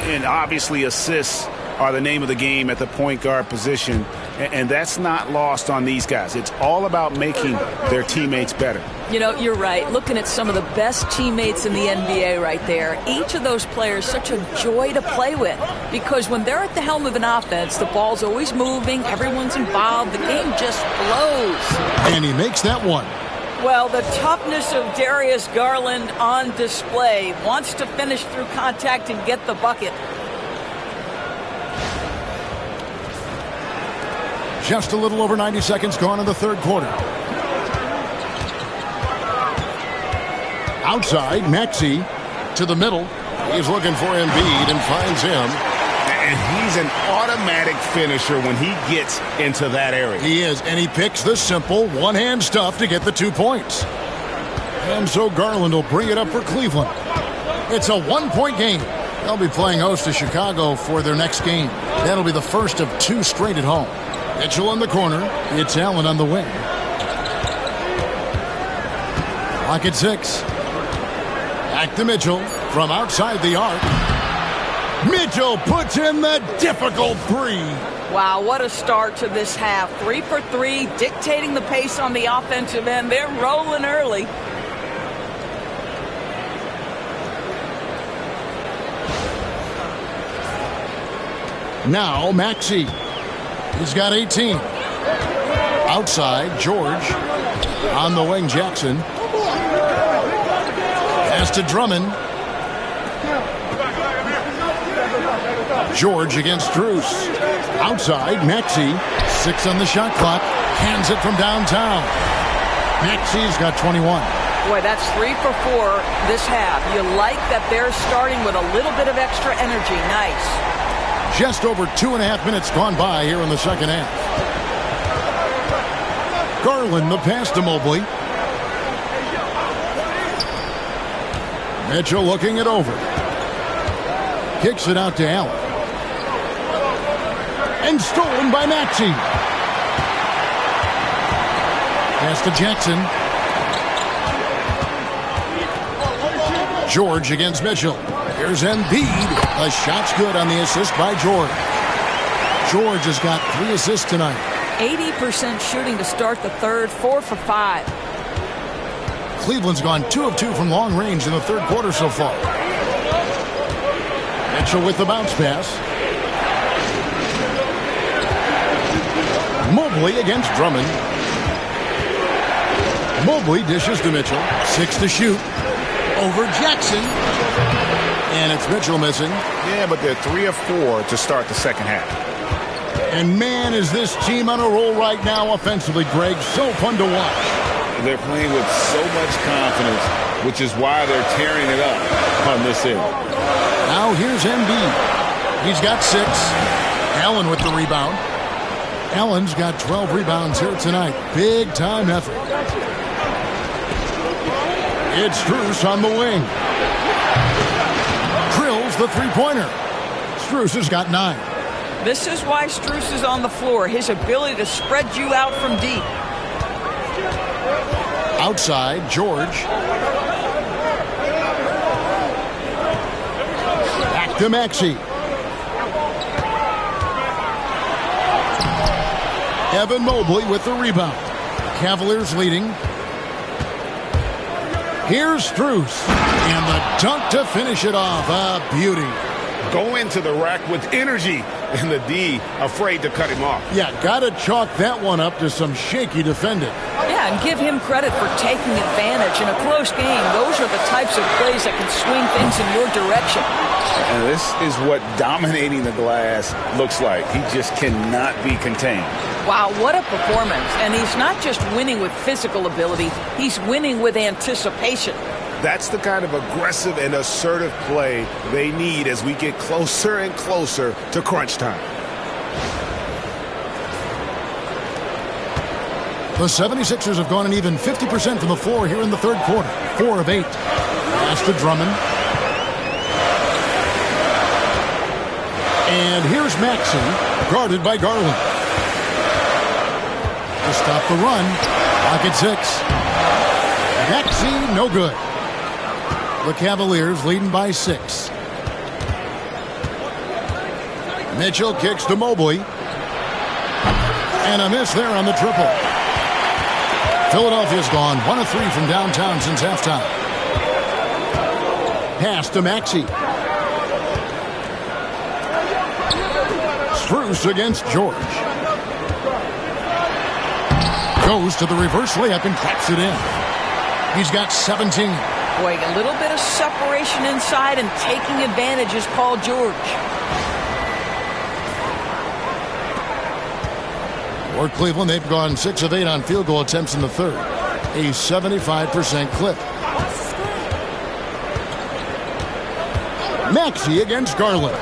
And obviously assists are the name of the game at the point guard position. And that's not lost on these guys. It's all about making their teammates better. You know, you're right. Looking at some of the best teammates in the NBA right there, each of those players such a joy to play with. Because when they're at the helm of an offense, the ball's always moving, everyone's involved, the game just flows. And he makes that one. Well, the toughness of Darius Garland on display. Wants to finish through contact and get the bucket. Just a little over 90 seconds gone in the third quarter. Outside, Maxey to the middle. He's looking for Embiid and finds him. And he's an automatic finisher when he gets into that area. He is, and he picks the simple one-hand stuff to get the 2 points. And so Garland will bring it up for Cleveland. It's a one-point game. They'll be playing host to Chicago for their next game. That'll be the first of 2 straight at home. Mitchell in the corner. It's Allen on the wing. Clock at 6. Back to Mitchell from outside the arc. Mitchell puts in the difficult 3. Wow, what a start to this half. 3 for 3, dictating the pace on the offensive end. They're rolling early. Now Maxey. He's got 18. Outside, George. On the wing, Jackson. Pass to Drummond. George against Strus. Outside, Maxey. 6 on the shot clock. Hands it from downtown. Maxey's got 21. Boy, that's 3 for 4 this half. You like that they're starting with a little bit of extra energy. Nice. Just over 2.5 minutes gone by here in the second half. Garland, the pass to Mobley. Mitchell looking it over. Kicks it out to Allen. And stolen by Maxey. Pass to Jackson. George against Mitchell. Here's Embiid. A shot's good on the assist by George. George has got 3 assists tonight. 80% shooting to start the third, 4 for 5. Cleveland's gone 2 of 2 from long range in the third quarter so far. Mitchell with the bounce pass. Mobley against Drummond. Mobley dishes to Mitchell. 6 to shoot. Over Jackson. And it's Mitchell missing. Yeah, but they're 3 of 4 to start the second half. And man, is this team on a roll right now offensively, Greg. So fun to watch. They're playing with so much confidence, which is why they're tearing it up on this end. Now here's Embiid. He's got 6. Allen with the rebound. Allen's got 12 rebounds here tonight. Big time effort. It's Strus on the wing. Drills the three-pointer. Strus has got 9. This is why Strus is on the floor. His ability to spread you out from deep. Outside, George. Back to Maxey. Evan Mobley with the rebound. Cavaliers leading. Here's Strus. And the dunk to finish it off. A beauty. Go into the rack with energy, and the D afraid to cut him off. Yeah, got to chalk that one up to some shaky defending. Yeah, and give him credit for taking advantage. In a close game, those are the types of plays that can swing things in your direction. And this is what dominating the glass looks like. He just cannot be contained. Wow, what a performance. And he's not just winning with physical ability, he's winning with anticipation. That's the kind of aggressive and assertive play they need as we get closer and closer to crunch time. The 76ers have gone an even 50% from the floor here in the third quarter. 4 of 8. Pass to Drummond. And here's Maxey, guarded by Garland. To stop the run, pocket 6. Maxey, no good. The Cavaliers leading by 6. Mitchell kicks to Mobley. And a miss there on the triple. Philadelphia's gone 1 of 3 from downtown since halftime. Pass to Maxey. Strus against George. Goes to the reverse layup and claps it in. He's got 17. Boy, a little bit of separation inside and taking advantage is Paul George. For Cleveland, they've gone 6 of 8 on field goal attempts in the third. A 75% clip. Maxey against Garland.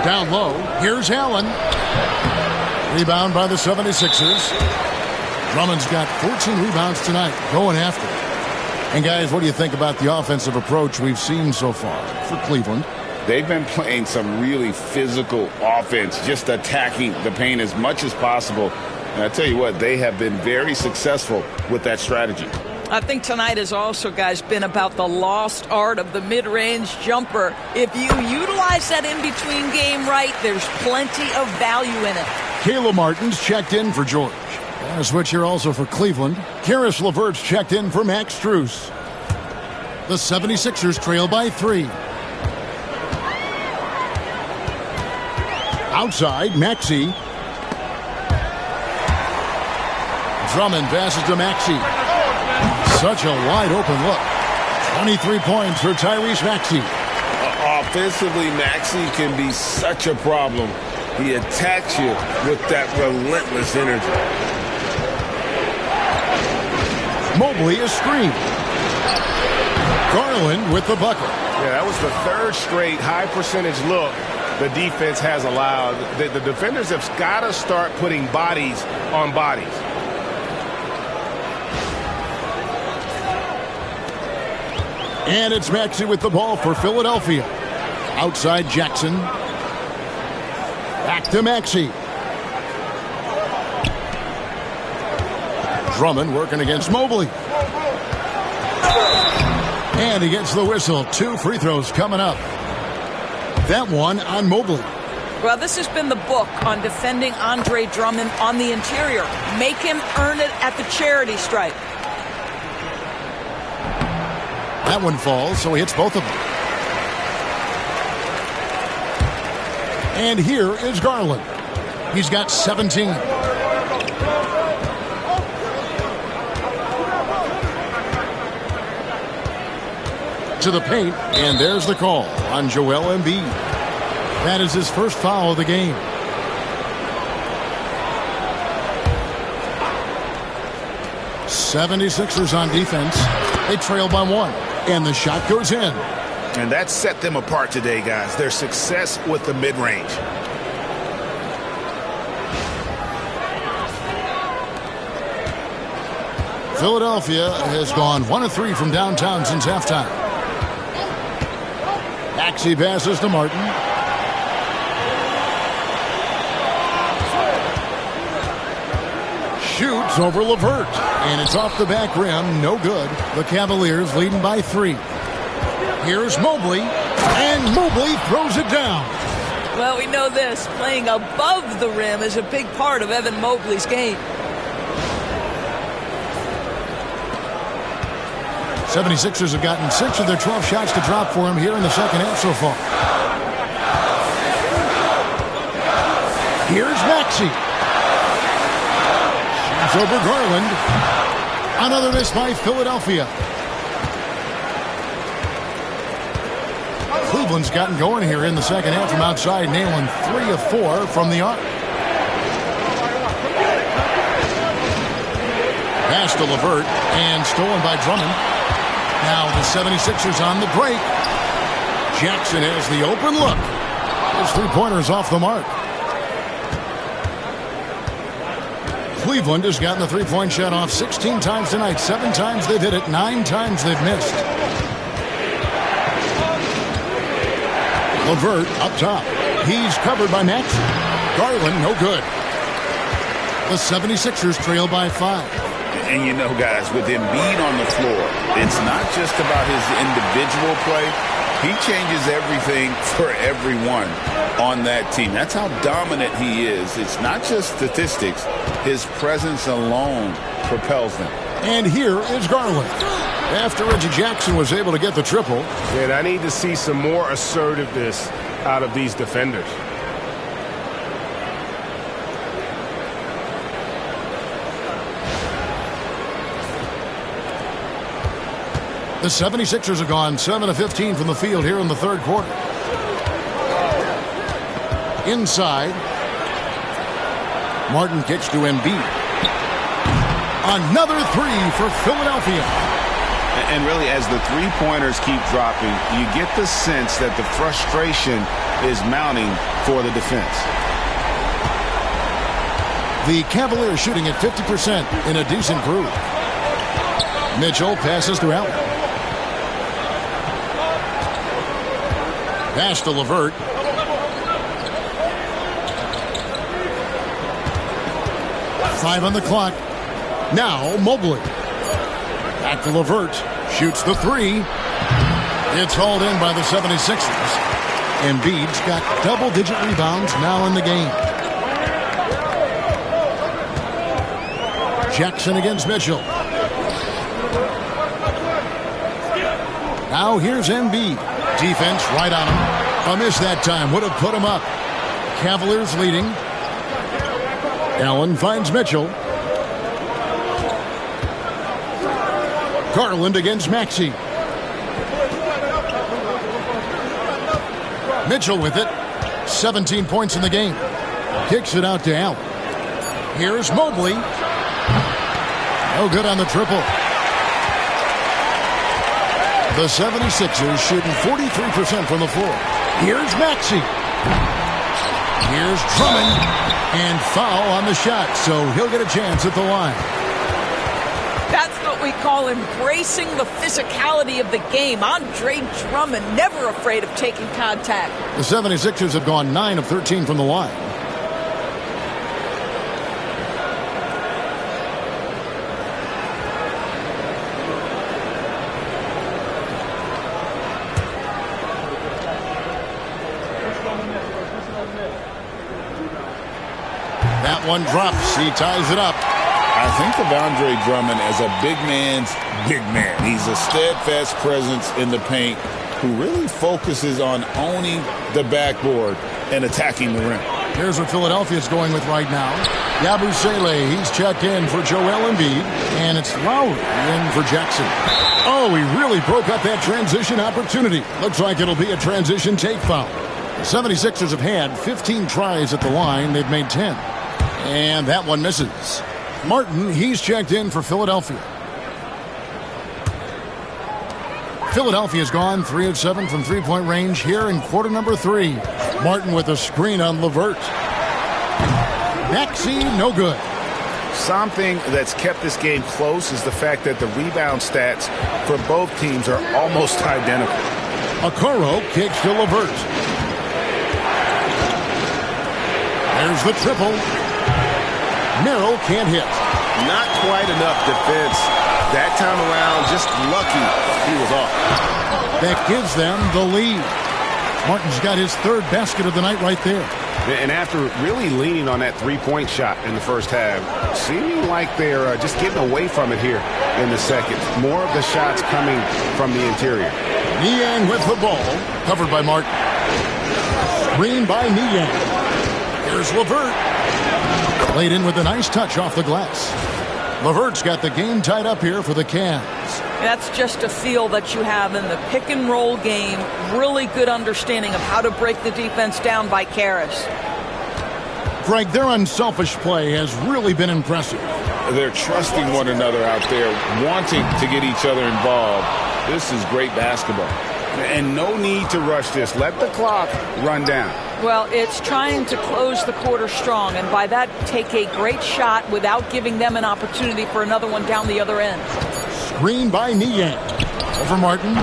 Down low, here's Allen. Rebound by the 76ers. Drummond's got 14 rebounds tonight, going after it. And guys, what do you think about the offensive approach we've seen so far for Cleveland? They've been playing some really physical offense, just attacking the paint as much as possible. And I tell you what, they have been very successful with that strategy. I think tonight has also, guys, been about the lost art of the mid-range jumper. If you utilize that in-between game right, there's plenty of value in it. Caleb Martin's checked in for George. And a switch here also for Cleveland. Karis LeVert's checked in for Max Strus. The 76ers trail by 3. Outside, Maxey. Drummond passes to Maxey. Such a wide open look. 23 points for Tyrese Maxey. Offensively, Maxey can be such a problem. He attacks you with that relentless energy. Mobley a screen. Garland with the bucket. Yeah, that was the third straight high percentage look the defense has allowed. The defenders have got to start putting bodies on bodies. And it's Maxey with the ball for Philadelphia. Outside Jackson. Back to Maxey. Drummond working against Mobley. And he gets the whistle. 2 free throws coming up. That one on Mobley. Well, this has been the book on defending Andre Drummond on the interior. Make him earn it at the charity stripe. That one falls, so he hits both of them. And here is Garland. He's got 17. To the paint, and there's the call on Joel Embiid. That is his first foul of the game. '76ers on defense. They trail by 1, and the shot goes in. And that set them apart today, guys. Their success with the mid-range. Philadelphia has gone 1 of 3 from downtown since halftime. Maxey passes to Martin. Shoots over LeVert. And it's off the back rim. No good. The Cavaliers leading by 3. Here's Mobley. And Mobley throws it down. Well, we know this. Playing above the rim is a big part of Evan Mobley's game. 76ers have gotten 6 of their 12 shots to drop for him here in the second half so far. Here's Maxey. Shoots over Garland. Another miss by Philadelphia. Cleveland's gotten going here in the second half from outside, nailing 3 of 4 from the arc. Pass to LeVert, and stolen by Drummond. Now the 76ers on the break. Jackson has the open look. His three-pointers off the mark. Cleveland has gotten the three-point shot off 16 times tonight. 7 times they've hit it, 9 times they've missed. LeVert up top. He's covered by Maxey. Garland, no good. The 76ers trail by 5. And you know, guys, with Embiid on the floor, it's not just about his individual play. He changes everything for everyone on that team. That's how dominant he is. It's not just statistics. His presence alone propels them. And here is Garland. After Reggie Jackson was able to get the triple. And I need to see some more assertiveness out of these defenders. The 76ers have gone 7 of 15 from the field here in the third quarter. Inside. Martin kicks to Embiid. Another 3 for Philadelphia. And really, as the three-pointers keep dropping, you get the sense that the frustration is mounting for the defense. The Cavaliers shooting at 50% in a decent groove. Mitchell passes to Allen. Pass to LeVert. Five on the clock. Now Mobley. Back to LeVert. Shoots the 3. It's hauled in by the 76ers. Embiid's got double-digit rebounds now in the game. Jackson against Mitchell. Now here's Embiid. Defense right on him. A miss that time would have put him up. Cavaliers leading. Allen finds Mitchell. Garland against Maxey. Mitchell with it. 17 points in the game. Kicks it out to Allen. Here's Mobley. No good on the triple. The 76ers shooting 43% from the floor. Here's Maxey. Here's Drummond. And foul on the shot, so he'll get a chance at the line. That's what we call embracing the physicality of the game. Andre Drummond, never afraid of taking contact. The 76ers have gone 9 of 13 from the line. That one drops. He ties it up. I think of Andre Drummond as a big man's big man. He's a steadfast presence in the paint who really focuses on owning the backboard and attacking the rim. Here's what Philadelphia's going with right now. Yabusele, he's checked in for Joel Embiid, and it's Lowry in for Jackson. Oh, he really broke up that transition opportunity. Looks like it'll be a transition take foul. The 76ers have had 15 tries at the line. They've made 10. And that one misses. Martin, he's checked in for Philadelphia. Philadelphia's gone 3 of 7 from three-point range here in quarter number 3. Martin with a screen on LeVert. Maxey, no good. Something that's kept this game close is the fact that the rebound stats for both teams are almost identical. Okoro kicks to LeVert. There's the triple. Merrill can't hit. Not quite enough defense. That time around, just lucky he was off. That gives them the lead. Martin's got his third basket of the night right there. And after really leaning on that three-point shot in the first half, seeming like they're just getting away from it here in the second. More of the shots coming from the interior. Niang with the ball, covered by Martin. Screen by Niang. Here's LeVert. Played in with a nice touch off the glass. LeVert's got the game tied up here for the Cavs. That's just a feel that you have in the pick-and-roll game. Really good understanding of how to break the defense down by Karras. Greg, their unselfish play has really been impressive. They're trusting one another out there, wanting to get each other involved. This is great basketball. And no need to rush this. Let the clock run down. Well, it's trying to close the quarter strong, and by that, take a great shot without giving them an opportunity for another one down the other end. Screen by Niang. Over Martin.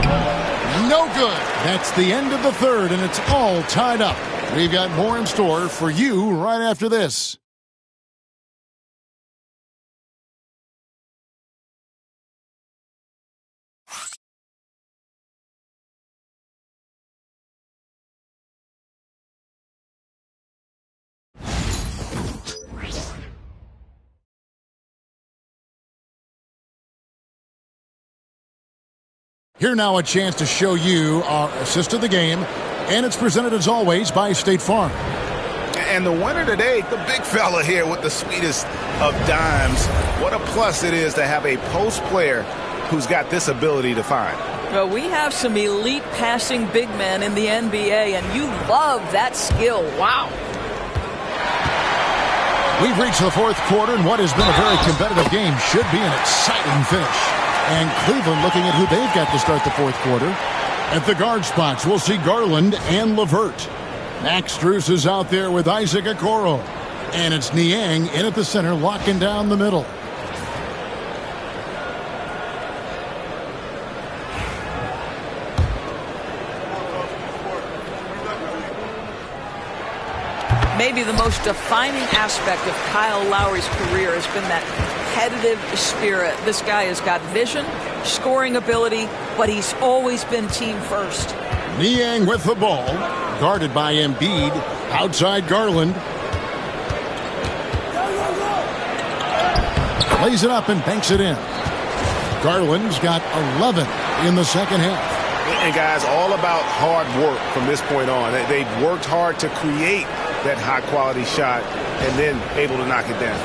No good. That's the end of the third, and it's all tied up. We've got more in store for you right after this. Here now a chance to show you our assist of the game, and it's presented as always by State Farm. And the winner today, the big fella here with the sweetest of dimes. What a plus it is to have a post player who's got this ability to find. Well, we have some elite passing big men in the NBA, and you love that skill. Wow. We've reached the fourth quarter, and what has been a very competitive game should be an exciting finish. And Cleveland looking at who they've got to start the fourth quarter. At the guard spots, we'll see Garland and LeVert. Max Strus is out there with Isaac Okoro. And it's Niang in at the center, locking down the middle. Maybe the most defining aspect of Kyle Lowry's career has been that competitive spirit. This guy has got vision, scoring ability, but he's always been team first. Niang with the ball, guarded by Embiid, outside Garland. Lays it up and banks it in. Garland's got 11 in the second half. And guys, all about hard work from this point on. They've worked hard to create that high-quality shot and then able to knock it down.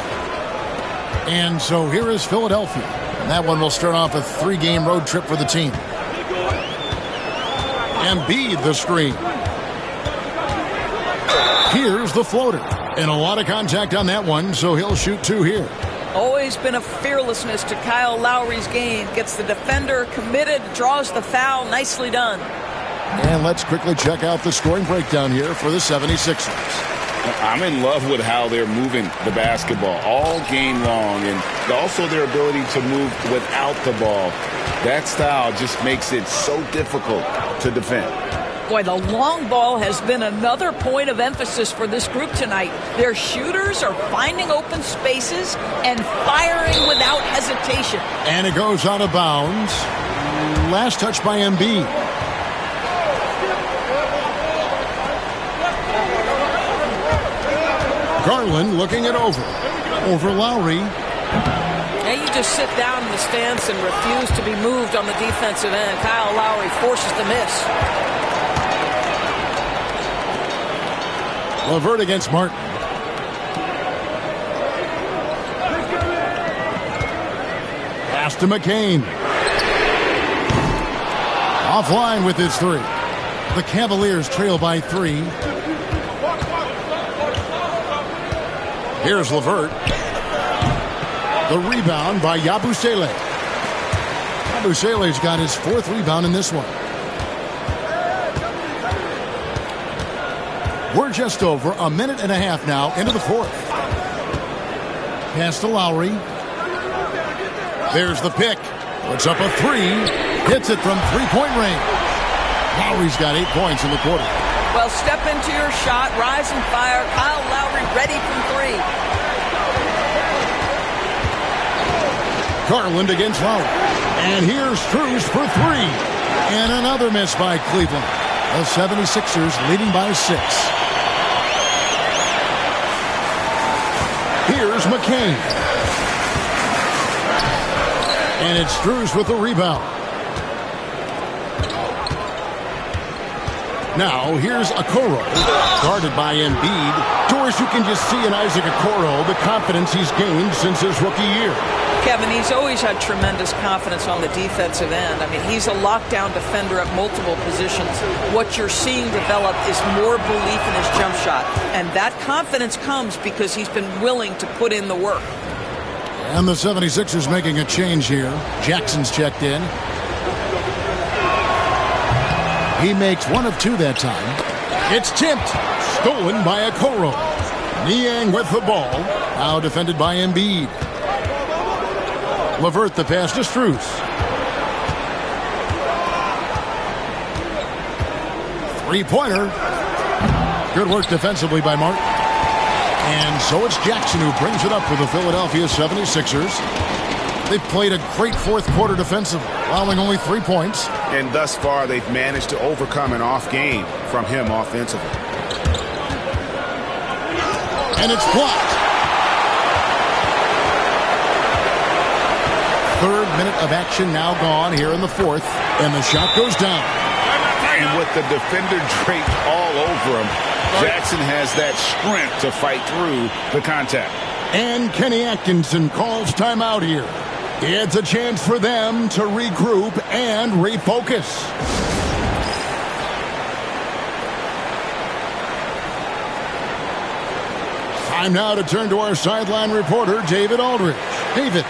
And so here is Philadelphia. And that one will start off a 3-game road trip for the team. Embiid the screen. Here's the floater. And a lot of contact on that one, so he'll shoot 2 here. Always been a fearlessness to Kyle Lowry's game. Gets the defender committed, draws the foul. Nicely done. And let's quickly check out the scoring breakdown here for the 76ers. I'm in love with how they're moving the basketball all game long, and also their ability to move without the ball. That style just makes it so difficult to defend. Boy, the long ball has been another point of emphasis for this group tonight. Their shooters are finding open spaces and firing without hesitation. And it goes out of bounds. Last touch by Embiid. Garland looking it over Lowry. Now you just sit down in the stance and refuse to be moved on the defensive end. Kyle Lowry forces the miss. LeVert against Martin. Pass to McCain. Offline with his 3. The Cavaliers trail by 3. Here's LeVert. The rebound by Yabusele. Yabusele's got his 4th rebound in this one. We're just over a minute and a half now into the 4th. Pass to Lowry. There's the pick. Puts up a 3. Hits it from 3-point range. Lowry's got 8 points in the quarter. Well, step into your shot, rise and fire. Kyle Lowry ready from 3. Garland against Lowry. And here's Strus for 3. And another miss by Cleveland. The 76ers leading by 6. Here's McCain. And it's Strus with the rebound. Now, here's Okoro, guarded by Embiid. Doris, you can just see in Isaac Okoro the confidence he's gained since his rookie year. Kevin, he's always had tremendous confidence on the defensive end. I mean, he's a lockdown defender at multiple positions. What you're seeing develop is more belief in his jump shot. And that confidence comes because he's been willing to put in the work. And the 76ers making a change here. Jackson's checked in. He makes 1 of 2 that time. It's tipped. Stolen by Okoro. Niang with the ball. Now defended by Embiid. LeVert the pass to Strus. 3-pointer. Good work defensively by Martin. And so it's Jackson who brings it up for the Philadelphia 76ers. They've played a great fourth quarter defensively, allowing only 3 points. And thus far, they've managed to overcome an off game from him offensively. And it's blocked. 3rd minute of action now gone here in the 4th. And the shot goes down. And with the defender draped all over him, Jackson has that strength to fight through the contact. And Kenny Atkinson calls timeout here. It's a chance for them to regroup and refocus. Time now to turn to our sideline reporter, David Aldridge. David.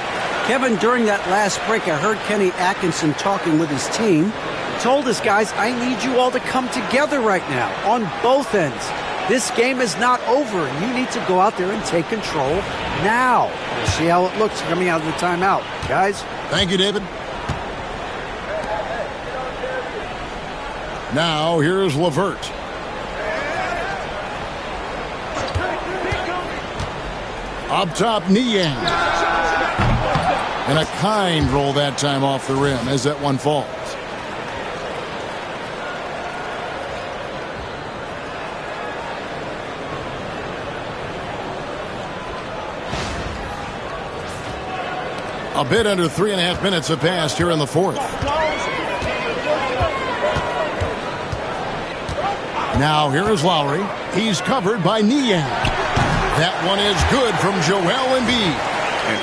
Kevin, during that last break, I heard Kenny Atkinson talking with his team. He told his guys, I need you all to come together right now on both ends. This game is not over. You need to go out there and take control now. We'll see how it looks coming out of the timeout. Guys? Thank you, David. Now, here's LeVert. Up top, Niang. And a kind roll that time off the rim as that one falls. A bit under 3.5 minutes have passed here in the 4th. Now here is Lowry. He's covered by Niang. That one is good from Joel Embiid.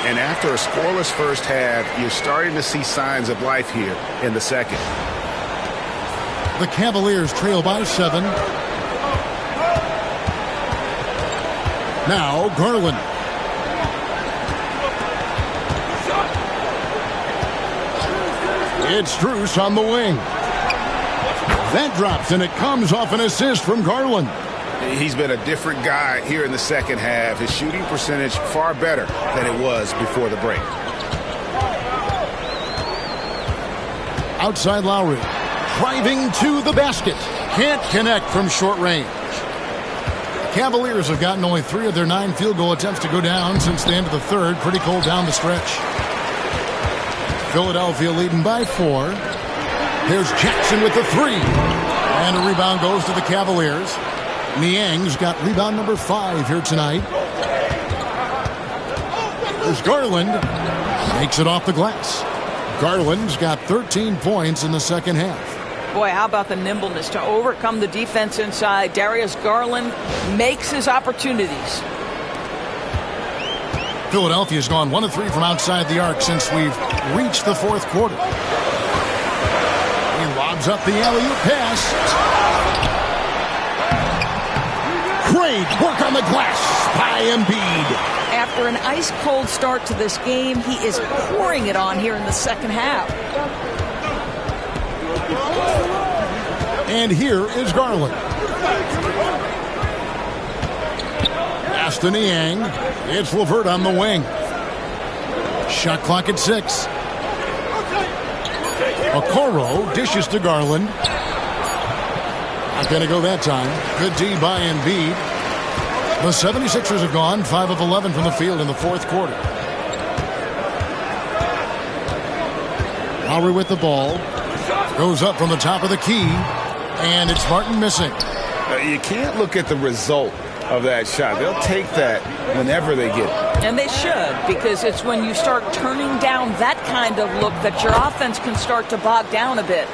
And after a scoreless first half, you're starting to see signs of life here in the second. The Cavaliers trail by 7. Now Garland. It's Strus on the wing. That drops, and it comes off an assist from Garland. He's been a different guy here in the second half. His shooting percentage far better than it was before the break. Outside Lowry. Driving to the basket. Can't connect from short range. Cavaliers have gotten only 3 of their 9 field goal attempts to go down since the end of the 3rd. Pretty cold down the stretch. Philadelphia leading by 4. Here's Jackson with the 3. And a rebound goes to the Cavaliers. Niang's got rebound number 5 here tonight. There's Garland. Makes it off the glass. Garland's got 13 points in the second half. Boy, how about the nimbleness to overcome the defense inside. Darius Garland makes his opportunities. Philadelphia's gone 1 of 3 from outside the arc since we've reached the 4th quarter. He lobs up the alley-oop pass. Great work on the glass by Embiid. After an ice-cold start to this game, he is pouring it on here in the second half. And here is Garland. Pass to Niang. It's LeVert on the wing. Shot clock at 6. Okoro dishes to Garland. Not going to go that time. Good D by Embiid. The 76ers have gone 5 of 11 from the field in the 4th quarter. Lowry with the ball. Goes up from the top of the key. And it's Martin missing. You can't look at the result of that shot. They'll take that whenever they get it. And they should, because it's when you start turning down that kind of look that your offense can start to bog down a bit.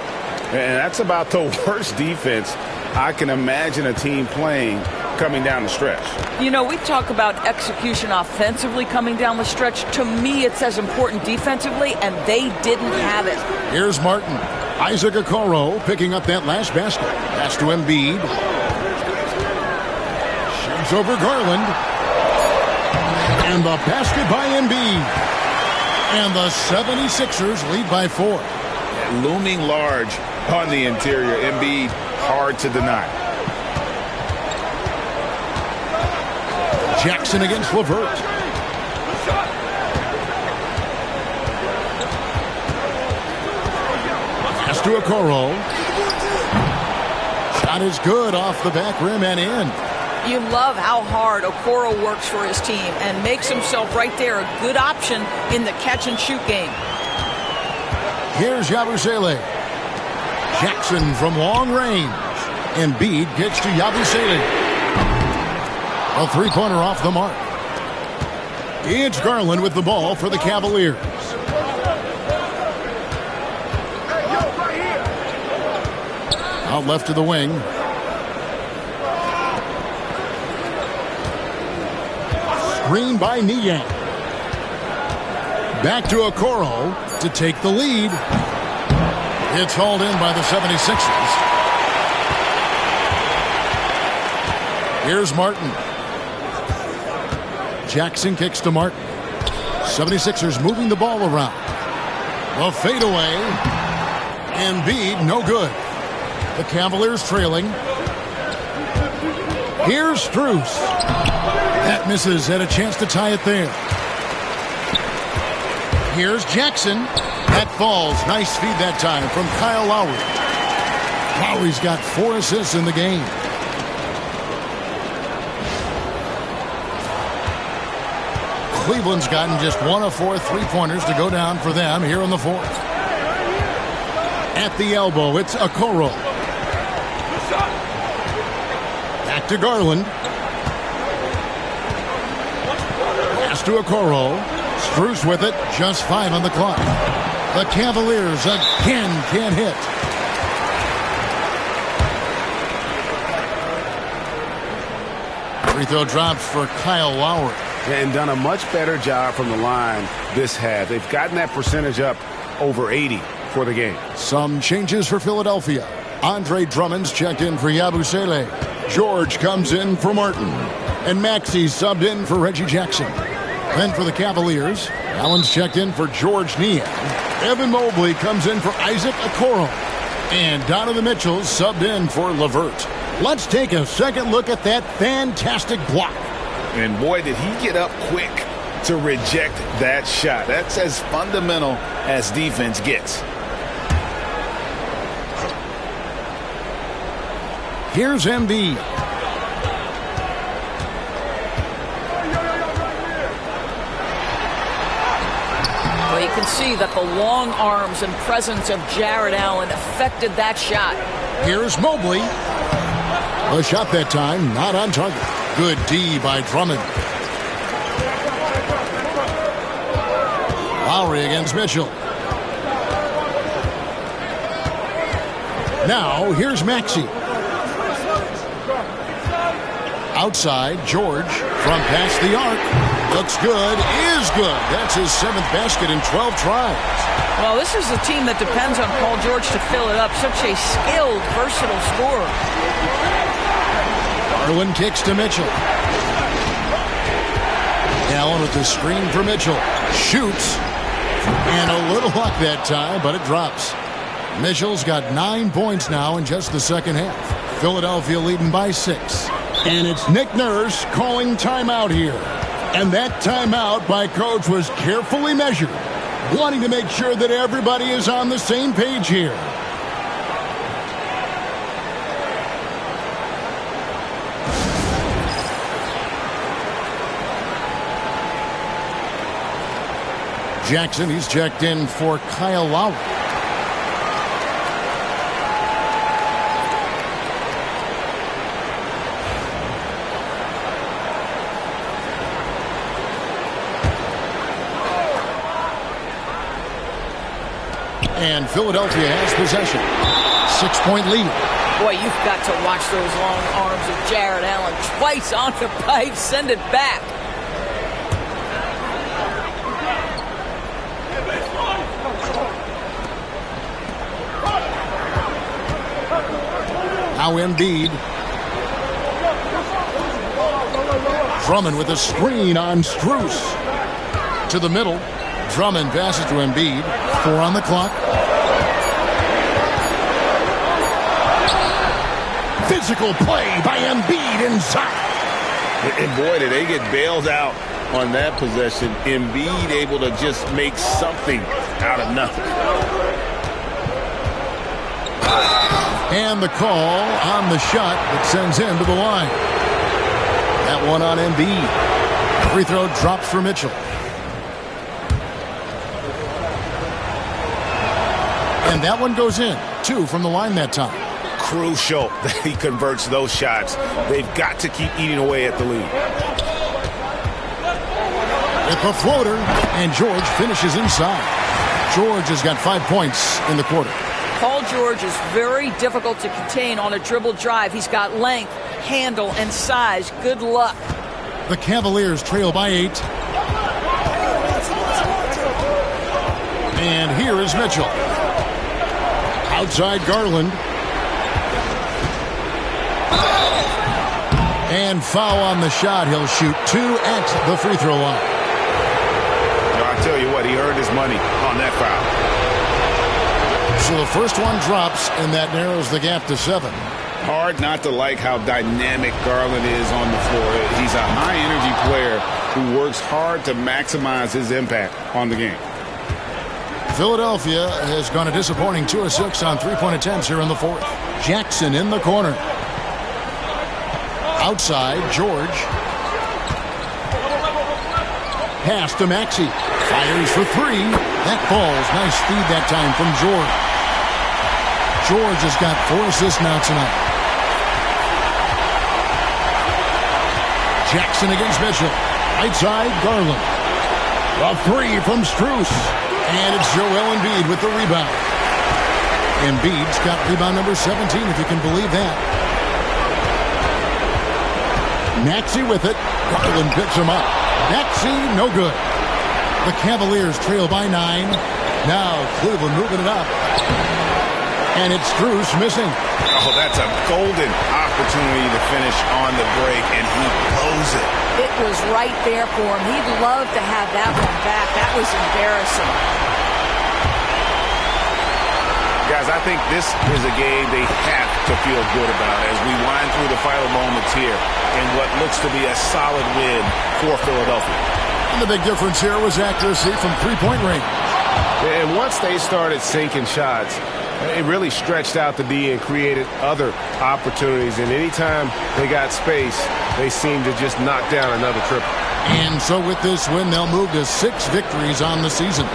And that's about the worst defense I can imagine a team playing coming down the stretch. You know, we talk about execution offensively coming down the stretch. To me, it's as important defensively, and they didn't have it. Here's Martin. Isaac Okoro picking up that last basket. Pass to Embiid. Shoots over Garland. And the basket by Embiid. And the 76ers lead by 4. Looming large on the interior. Embiid, hard to deny. Jackson against LeVert. Pass to Okoro. Shot is good off the back rim and in. You love how hard Okoro works for his team and makes himself right there a good option in the catch-and-shoot game. Here's Yabusele. Jackson from long range. Embiid gets to Yabusele. A three-pointer off the mark. It's Garland with the ball for the Cavaliers. Out left to the wing. Screen by Niang. Back to Okoro to take the lead. It's hauled in by the 76ers. Here's Martin. Jackson kicks to Martin. 76ers moving the ball around. The fadeaway. Embiid, no good. The Cavaliers trailing. Here's Strus. That misses, had a chance to tie it there. Here's Jackson. That falls. Nice feed that time from Kyle Lowry. Lowry's got 4 assists in the game. Cleveland's gotten just 1 of 4 three-pointers to go down for them here in the 4th. At the elbow, it's Okoro. Back to Garland. Pass to Okoro. Strus with it. Just 5 on the clock. The Cavaliers again can't hit. Free throw drops for Kyle Lowry. And done a much better job from the line this half. They've gotten that percentage up over 80 for the game. Some changes for Philadelphia. Andre Drummond's checked in for Yabusele. George comes in for Martin. And Maxey subbed in for Reggie Jackson. Then for the Cavaliers, Allen's checked in for George Niang. Evan Mobley comes in for Isaac Okoro. And Donovan Mitchell subbed in for LeVert. Let's take a second look at that fantastic block. And boy, did he get up quick to reject that shot. That's as fundamental as defense gets. Here's Embiid. Well, you can see that the long arms and presence of Jared Allen affected that shot. Here's Mobley. A shot that time, not on target. Good D by Drummond. Lowry against Mitchell. Now, here's Maxey. Outside, George from past the arc. Looks good, is good. That's his 7th basket in 12 tries. Well, this is a team that depends on Paul George to fill it up. Such a skilled, versatile scorer. Garland kicks to Mitchell. Allen with the screen for Mitchell. Shoots. And a little luck that time, but it drops. Mitchell's got 9 points now in just the second half. Philadelphia leading by 6. And it's Nick Nurse calling timeout here. And that timeout by Coach was carefully measured, wanting to make sure that everybody is on the same page here. Jackson, he's checked in for Kyle Lowry. And Philadelphia has possession. 6-point lead. Boy, you've got to watch those long arms of Jared Allen. Twice on the pipe, send it back. Now Embiid. Drummond with a screen on Strus. To the middle. Drummond passes to Embiid. 4 on the clock. Physical play by Embiid inside. And boy, did they get bailed out on that possession. Embiid able to just make something out of nothing. And the call on the shot that sends him to the line. That one on Embiid. Free throw drops for Mitchell. And that one goes in. 2 from the line that time. Crucial that he converts those shots. They've got to keep eating away at the lead. With the floater, and George finishes inside. George has got 5 points in the quarter. Paul George is very difficult to contain on a dribble drive. He's got length, handle, and size. Good luck. The Cavaliers trail by 8. And here is Mitchell. Outside Garland. And foul on the shot. He'll shoot 2 at the free throw line. I tell you what, he earned his money on that foul. So the first one drops, and that narrows the gap to 7. Hard not to like how dynamic Garland is on the floor. He's a high-energy player who works hard to maximize his impact on the game. Philadelphia has gone a disappointing 2 of 6 on 3-point attempts here in the 4th. Jackson in the corner. Outside, George. Pass to Maxey. Fires for 3. That falls. Nice speed that time from George. George has got 4 assists now tonight. Jackson against Mitchell. Right side, Garland. A 3 from Strus. And it's Joel Embiid with the rebound. Embiid's got rebound number 17, if you can believe that. Maxey with it. Garland picks him up. Maxey, no good. The Cavaliers trail by 9. Now Cleveland moving it up. And it's Strus missing. Oh, that's a golden opportunity to finish on the break, and he blows it. It was right there for him. He'd love to have that one back. That was embarrassing. Guys, I think this is a game they have to feel good about as we wind through the final moments here in what looks to be a solid win for Philadelphia. And the big difference here was accuracy from 3-point range. And once they started sinking shots, it really stretched out the D and created other opportunities. And anytime they got space, they seemed to just knock down another triple. And so with this win, they'll move to 6 victories on the season.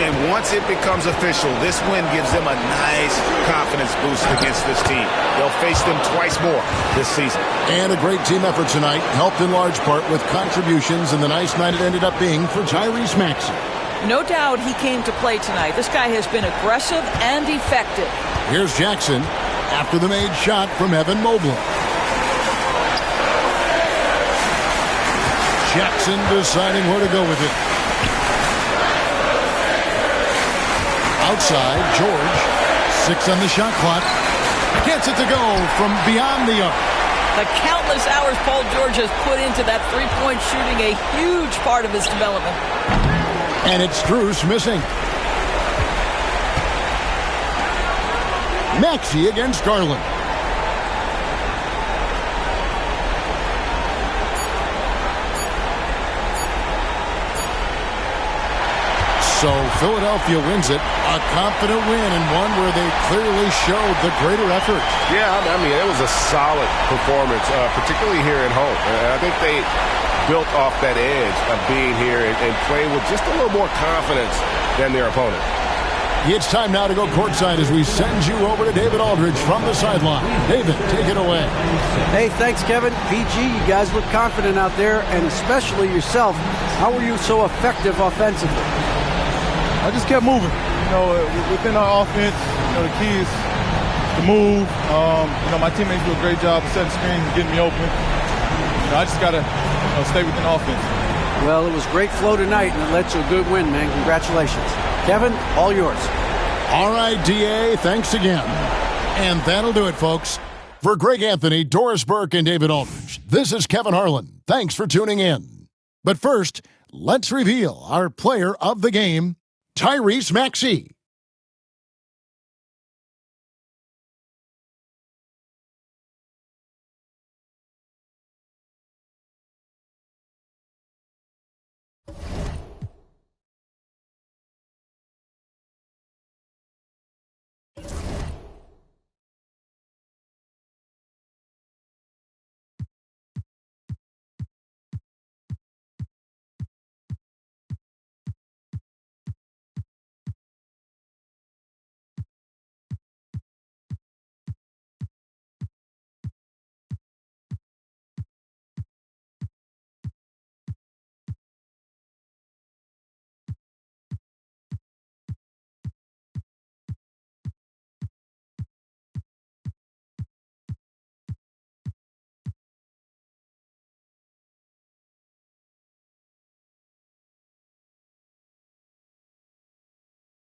And once it becomes official, this win gives them a nice confidence boost against this team. They'll face them twice more this season. And a great team effort tonight, helped in large part with contributions, and the nice night it ended up being for Tyrese Maxey. No doubt he came to play tonight. This guy has been aggressive and effective. Here's Jackson after the made shot from Evan Mobley. Jackson deciding where to go with it. Outside, George. 6 on the shot clock. Gets it to go from beyond the arc. The countless hours Paul George has put into that three-point shooting, a huge part of his development. And it's Strus missing. Maxey against Garland. So Philadelphia wins it. A confident win, and one where they clearly showed the greater effort. Yeah, I mean, it was a solid performance, particularly here at home. I think they built off that edge of being here and playing with just a little more confidence than their opponent. It's time now to go courtside as we send you over to David Aldridge from the sideline. David, take it away. Hey, thanks, Kevin. PG, you guys look confident out there, and especially yourself. How were you so effective offensively? I just kept moving. You know, within our offense, you know, the key is to move. You know, my teammates do a great job of setting screens and getting me open. You know, I just got to stay within offense. Well, it was great flow tonight, and it led to a good win, man. Congratulations. Kevin, all yours. All right, DA, thanks again. And that'll do it, folks. For Greg Anthony, Doris Burke, and David Aldridge, this is Kevin Harlan. Thanks for tuning in. But first, let's reveal our player of the game, Tyrese Maxey.